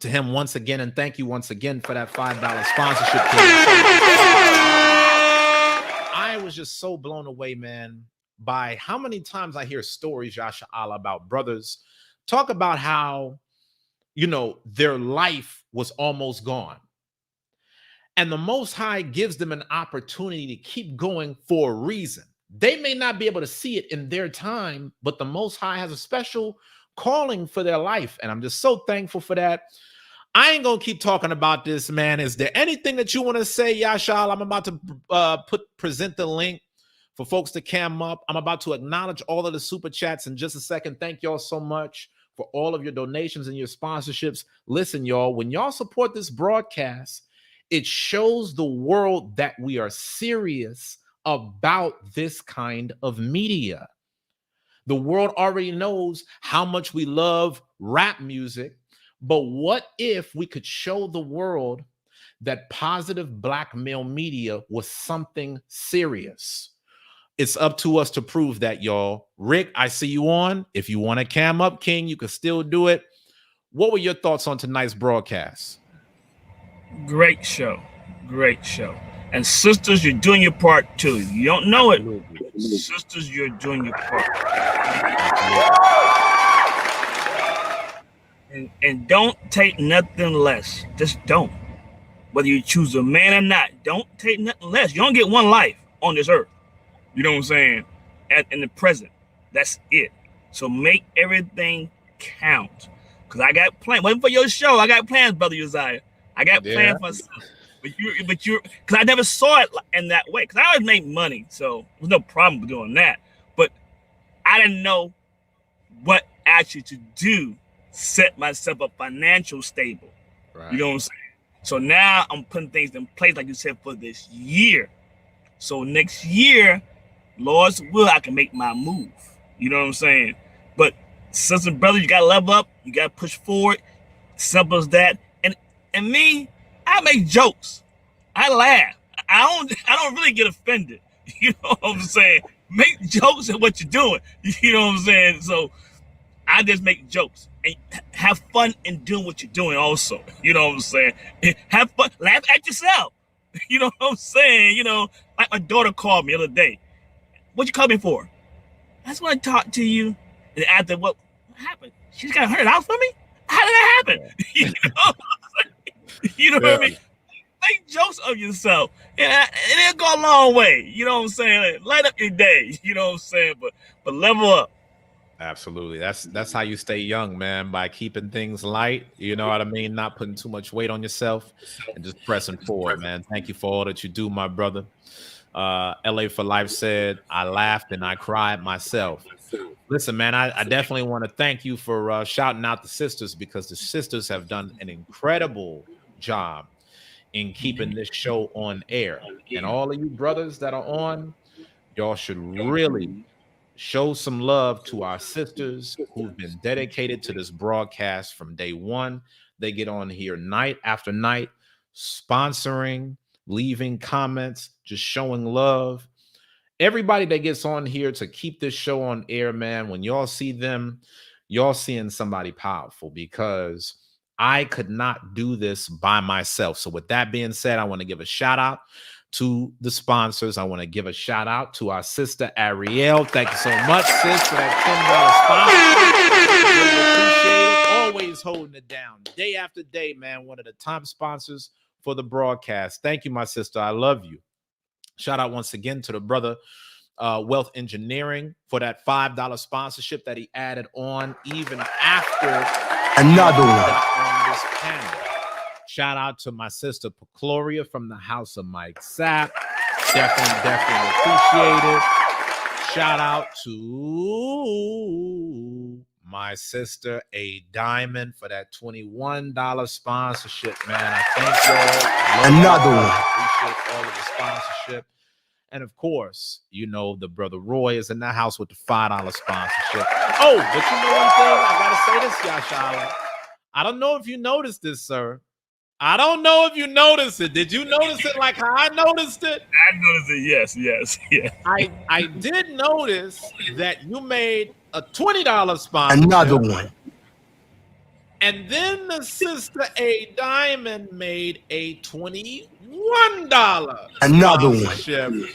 to him once again, and thank you once again for that $5 sponsorship. I was just so blown away, man, by how many times I hear stories, Yasha Allah, about brothers talk about how, their life was almost gone. And the Most High gives them an opportunity to keep going for a reason. They may not be able to see it in their time, but the Most High has a special calling for their life. And I'm just so thankful for that. I ain't going to keep talking about this, man. Is there anything that you want to say, Yasha Allah? I'm about to present the link for folks to cam up. I'm about to acknowledge all of the super chats in just a second. Thank y'all so much for all of your donations and your sponsorships. Listen, y'all, when y'all support this broadcast, it shows the world that we are serious about this kind of media. The world already knows how much we love rap music, but what if we could show the world that positive Black male media was something serious? It's up to us to prove that, y'all. Rick, I see you on. If you want to cam up, King, you can still do it. What were your thoughts on tonight's broadcast? Great show. Great show. And sisters, you're doing your part too. You don't know it. Sisters, you're doing your part. And don't take nothing less. Just don't. Whether you choose a man or not, don't take nothing less. You don't get one life on this earth. You know what I'm saying? In the present. That's it. So make everything count. Because I got plans. Waiting for your show. I got plans, Brother Uzziah. I got plans for myself. But you're, because I never saw it in that way. Because I always made money. So there's no problem with doing that. But I didn't know what actually to do, set myself up financial stable. Right. You know what I'm saying? So now I'm putting things in place, like you said, for this year. So next year, Lord's will, I can make my move. You know what I'm saying? But sisters and brothers, you gotta level up, you gotta push forward. Simple as that. And me, I make jokes. I laugh. I don't really get offended. You know what I'm saying? Make jokes at what you're doing. You know what I'm saying? So I just make jokes. and have fun in doing what you're doing also. You know what I'm saying? Have fun, laugh at yourself. You know what I'm saying? You know, like my daughter called me the other day. What you call me for? I just want to talk to you. And after what happened? She's got $100 for me? How did that happen? You know, you know what I mean? Make jokes of yourself, and it'll go a long way. You know what I'm saying? Light up your day. You know what I'm saying? But level up. Absolutely. That's how you stay young, man, by keeping things light. You know what I mean? Not putting too much weight on yourself and just pressing forward, man. Thank you for all that you do, my brother. LA for Life said, I laughed and I cried myself. Listen, man, I definitely want to thank you for shouting out the sisters, because the sisters have done an incredible job in keeping this show on air. And all of you brothers that are on, y'all should really show some love to our sisters who've been dedicated to this broadcast from day one. They get on here night after night, sponsoring, leaving comments, just showing love. Everybody that gets on here to keep this show on air, man, when y'all see them, y'all seeing somebody powerful, because I could not do this by myself. So with that being said, I want to give a shout out to the sponsors. I want to give a shout out to our sister Ariel. Thank you so much, sis, for that $10 sponsor. Really appreciate it. Always holding it down day after day, man. One of the top sponsors for the broadcast. Thank you, my sister. I love you. Shout out once again to the brother Wealth Engineering for that $5 sponsorship that he added on even after another one on this panel. Shout out to my sister Pecloria from the house of Mike Sapp. Definitely appreciate it. Shout out to my sister A Diamond for that $21 sponsorship, man. I thank y'all. Another one. I appreciate all of the sponsorship. And of course, you know, the brother Roy is in the house with the $5 sponsorship. Oh, but you know one thing? I gotta say this, Yashala. I don't know if you noticed this, sir. I don't know if you noticed it. Did you notice it like how I noticed it? I noticed it. Yes. I did notice that you made a $20 sponsorship. Another one. And then the sister A Diamond made a $21 another sponsorship. One.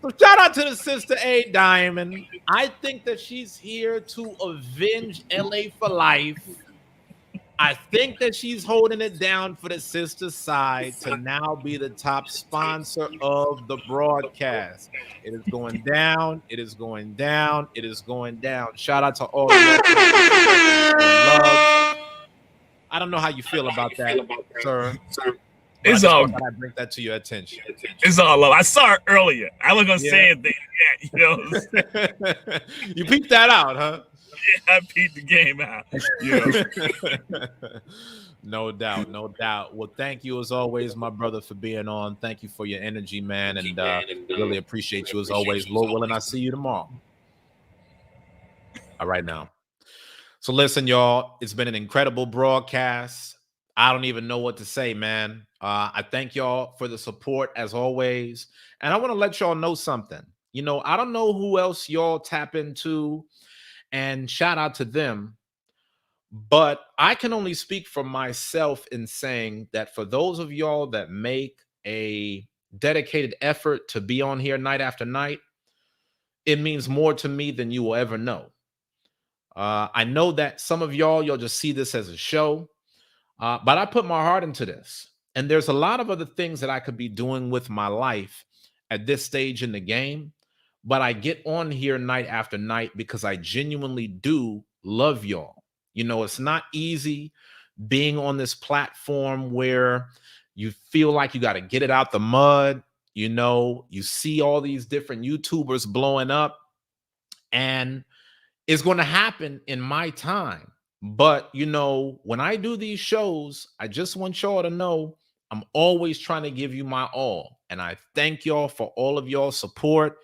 So shout out to the sister A Diamond. I think that she's here to avenge LA for Life. I think that she's holding it down for the sister side to now be the top sponsor of the broadcast. It is going down. It is going down. It is going down. Shout out to all of you. I don't know how you feel about that, sir. It's all. I bring that to your attention. It's all love. I saw it earlier. I was gonna say anything. Yeah, you know. You peeped that out, huh? Yeah, I peeped the game out. Yeah. No doubt. Well, thank you as always, my brother, for being on. Thank you for your energy, man, and really appreciate you as always. Lord willing, I'll see you tomorrow. All right now. So listen, y'all, it's been an incredible broadcast. I don't even know what to say, man. I thank y'all for the support as always. And I want to let y'all know something. You know, I don't know who else y'all tap into, and shout out to them. But I can only speak for myself in saying that for those of y'all that make a dedicated effort to be on here night after night, it means more to me than you will ever know. I know that some of y'all just see this as a show, but I put my heart into this. And there's a lot of other things that I could be doing with my life at this stage in the game. But I get on here night after night because I genuinely do love y'all. You know, it's not easy being on this platform where you feel like you got to get it out the mud. You know, you see all these different YouTubers blowing up, and it's going to happen in my time. But, you know, when I do these shows, I just want y'all to know I'm always trying to give you my all. And I thank y'all for all of y'all support.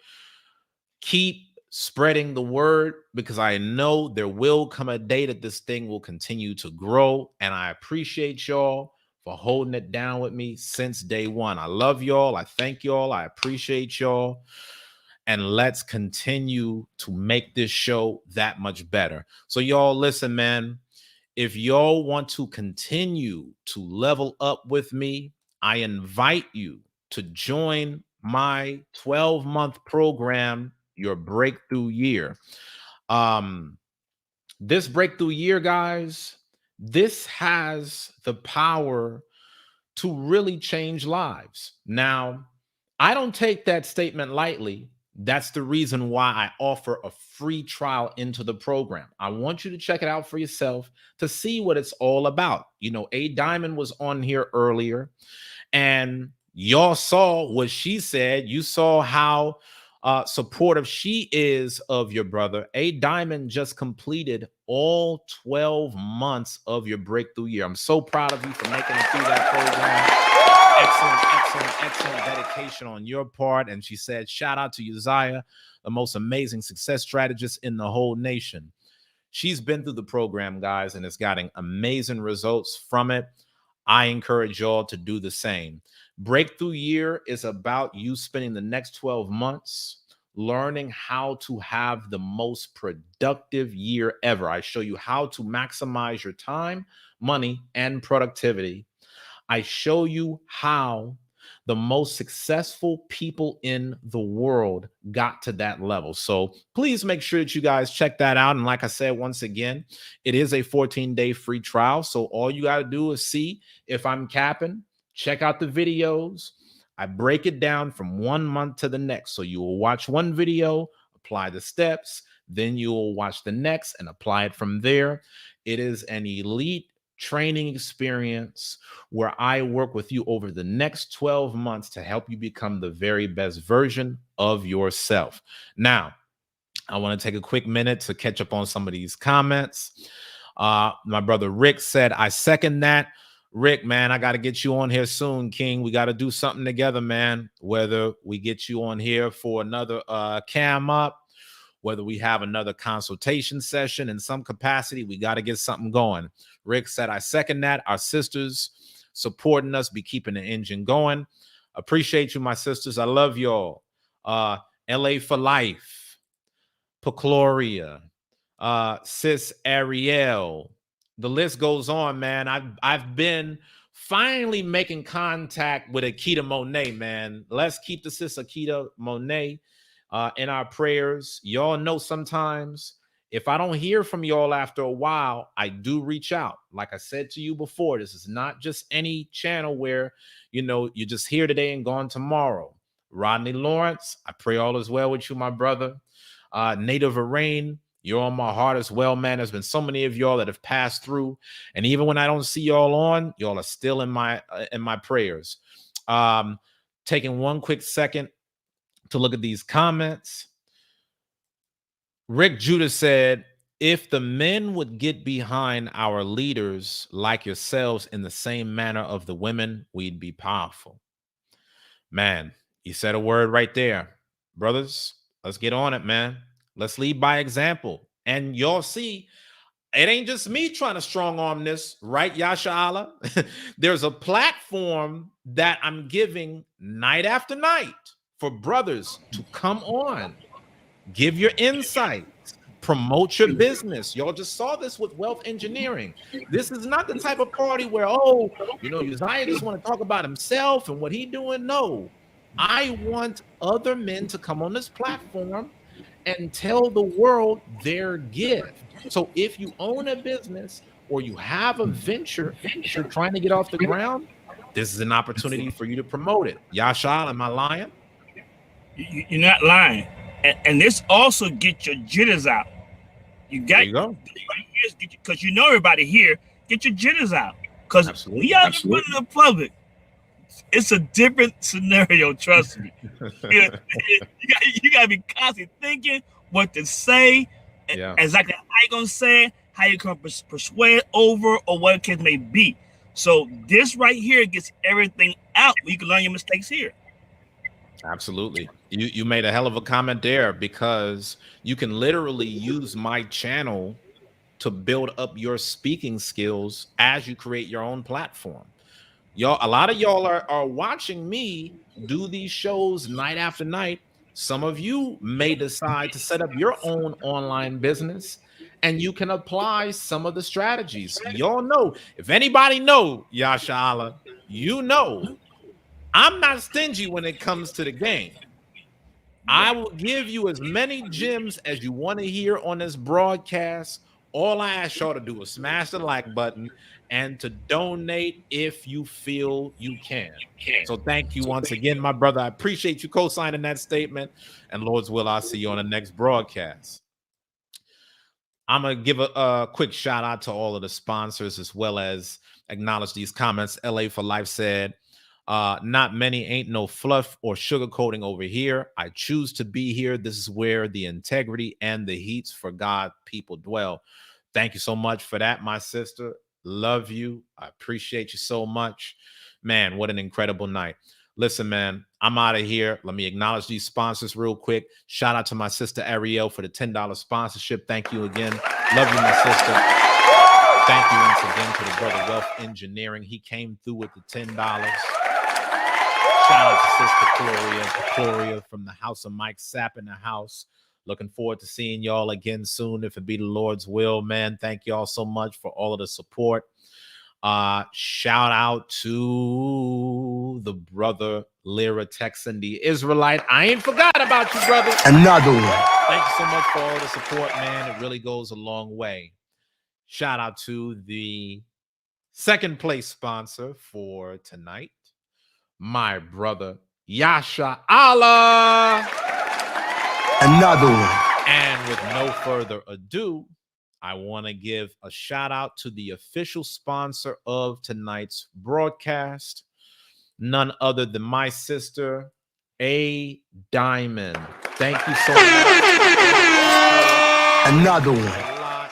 Keep spreading the word, because I know there will come a day that this thing will continue to grow. And I appreciate y'all for holding it down with me since day one. I love y'all. I thank y'all. I appreciate y'all. And let's continue to make this show that much better. So y'all listen, man, If y'all want to continue to level up with me, I invite you to join my 12-month program, Your Breakthrough Year. This breakthrough year, guys, this has the power to really change lives. Now, I don't take that statement lightly. That's the reason why I offer a free trial into the program. I want you to check it out for yourself to see what it's all about. You know, A Diamond was on here earlier, and y'all saw what she said. You saw how supportive she is of your brother. A Diamond just completed all 12 months of your breakthrough year. I'm so proud of you for making it through that program. Excellent dedication on your part. And she said, shout out to Uzziah, the most amazing success strategist in the whole nation. She's been through the program, guys, and is getting amazing results from it. I encourage y'all to do the same. Breakthrough Year is about you spending the next 12 months learning how to have the most productive year ever. I show you how to maximize your time, money, and productivity. I show you how the most successful people in the world got to that level. So please make sure that you guys check that out. And like I said, once again, it is a 14-day free trial. So all you got to do is see if I'm capping, check out the videos. I break it down from 1 month to the next. So you will watch one video, apply the steps, then you will watch the next and apply it from there. It is an elite training experience where I work with you over the next 12 months to help you become the very best version of yourself. Now, I want to take a quick minute to catch up on some of these comments. My brother Rick said, I second that. Rick, man, I got to get you on here soon, King. We got to do something together, man. Whether we get you on here for another cam up, whether we have another consultation session in some capacity, we got to get something going. Rick said, I second that. Our sisters supporting us, be keeping the engine going. Appreciate you, my sisters. I love y'all. LA for life. Pecloria. Sis Ariel. The list goes on, man. I've been finally making contact with Akita Monet, man. Let's keep the sis Akita Monet in our prayers. Y'all know sometimes if I don't hear from y'all after a while, I do reach out. Like I said to you before, this is not just any channel where, you know, you're just here today and gone tomorrow. Rodney Lawrence, I pray all is well with you, my brother. Native Arain, you're on my heart as well, man. There's been so many of y'all that have passed through, and even when I don't see y'all on, y'all are still in my prayers. Taking one quick second to look at these comments. Rick Judah said, if the men would get behind our leaders like yourselves in the same manner of the women, we'd be powerful. Man, you said a word right there. Brothers, let's get on it, man. Let's lead by example. And y'all see, it ain't just me trying to strong arm this, right, Yasha Allah? There's a platform that I'm giving night after night for brothers to come on, give your insights, promote your business. Y'all just saw this with wealth engineering. This is not the type of party where, oh, you know, Uzziah just want to talk about himself and what he doing. No, I want other men to come on this platform and tell the world their gift. So if you own a business or you have a venture that you're trying to get off the ground, this is an opportunity for you to promote it. Yasha, am I lying? You're not lying. And this also get your jitters out. You got to go. Because you know everybody here, get your jitters out. Because we out in the public, it's a different scenario, trust me. You got to be constantly thinking what to say, exactly how you going to say it, how you can persuade over, or what the case may be. So this right here gets everything out. You can learn your mistakes here. Absolutely. You made a hell of a comment there, because you can literally use my channel to build up your speaking skills as you create your own platform. Y'all, a lot of y'all are watching me do these shows night after night. Some of you may decide to set up your own online business and you can apply some of the strategies. Y'all know, if anybody know Yasha Allah, you know I'm not stingy when it comes to the game. I will give you as many gems as you want to hear on this broadcast. All I ask y'all to do is smash the like button and to donate if you feel you can. So thank you once again, my brother. I appreciate you co-signing that statement. And Lord's will, I'll see you on the next broadcast. I'm going to give a quick shout out to all of the sponsors as well as acknowledge these comments. LA for Life said, not many, ain't no fluff or sugarcoating over here. I choose to be here. This is where the integrity and the heats for God people dwell. Thank you so much for that, my sister. Love you. I appreciate you so much. Man, what an incredible night. Listen, man, I'm out of here. Let me acknowledge these sponsors real quick. Shout out to my sister Ariel for the $10 sponsorship. Thank you again. Love you, my sister. Thank you once again to the brother Wealth Engineering. He came through with the $10. Shout out to Sister Gloria from the House of Mike Sapp in the house. Looking forward to seeing y'all again soon, if it be the Lord's will, man. Thank y'all so much for all of the support. Shout out to the brother Lyra Texan, the Israelite. I ain't forgot about you, brother. Another one. Thank you so much for all the support, man. It really goes a long way. Shout out to the second place sponsor for tonight, my brother Yasha Allah. Another one. And with no further ado, I want to give a shout out to the official sponsor of tonight's broadcast, none other than my sister, A Diamond. Thank you so much. Another one.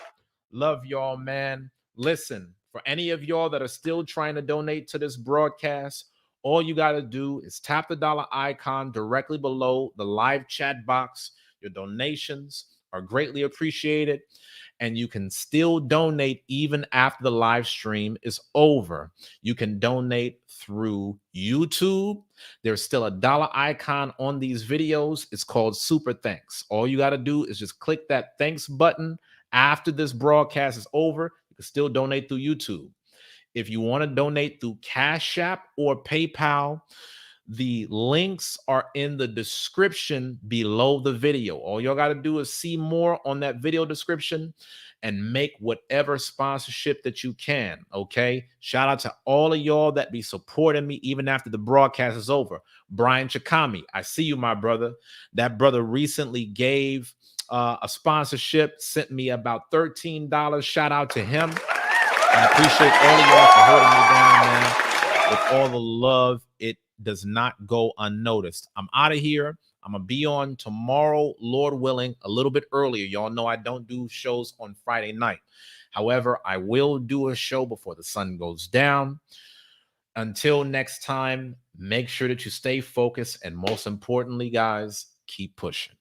Love y'all, man. Listen, for any of y'all that are still trying to donate to this broadcast, all you got to do is tap the dollar icon directly below the live chat box. Your donations are greatly appreciated, and you can still donate even after the live stream is over. You can donate through YouTube. There's still a dollar icon on these videos. It's called Super Thanks. All you got to do is just click that thanks button after this broadcast is over. You can still donate through YouTube. If you want to donate through Cash App or PayPal, the links are in the description below the video. All y'all got to do is see more on that video description and make whatever sponsorship that you can, okay? Shout out to all of y'all that be supporting me even after the broadcast is over. Brian Chikami, I see you, my brother. That brother recently gave a sponsorship, sent me about $13. Shout out to him. I appreciate all of y'all for holding me down, man. With all the love, it does not go unnoticed. I'm out of here. I'm going to be on tomorrow, Lord willing, a little bit earlier. Y'all know I don't do shows on Friday night. However, I will do a show before the sun goes down. Until next time, make sure that you stay focused. And most importantly, guys, keep pushing.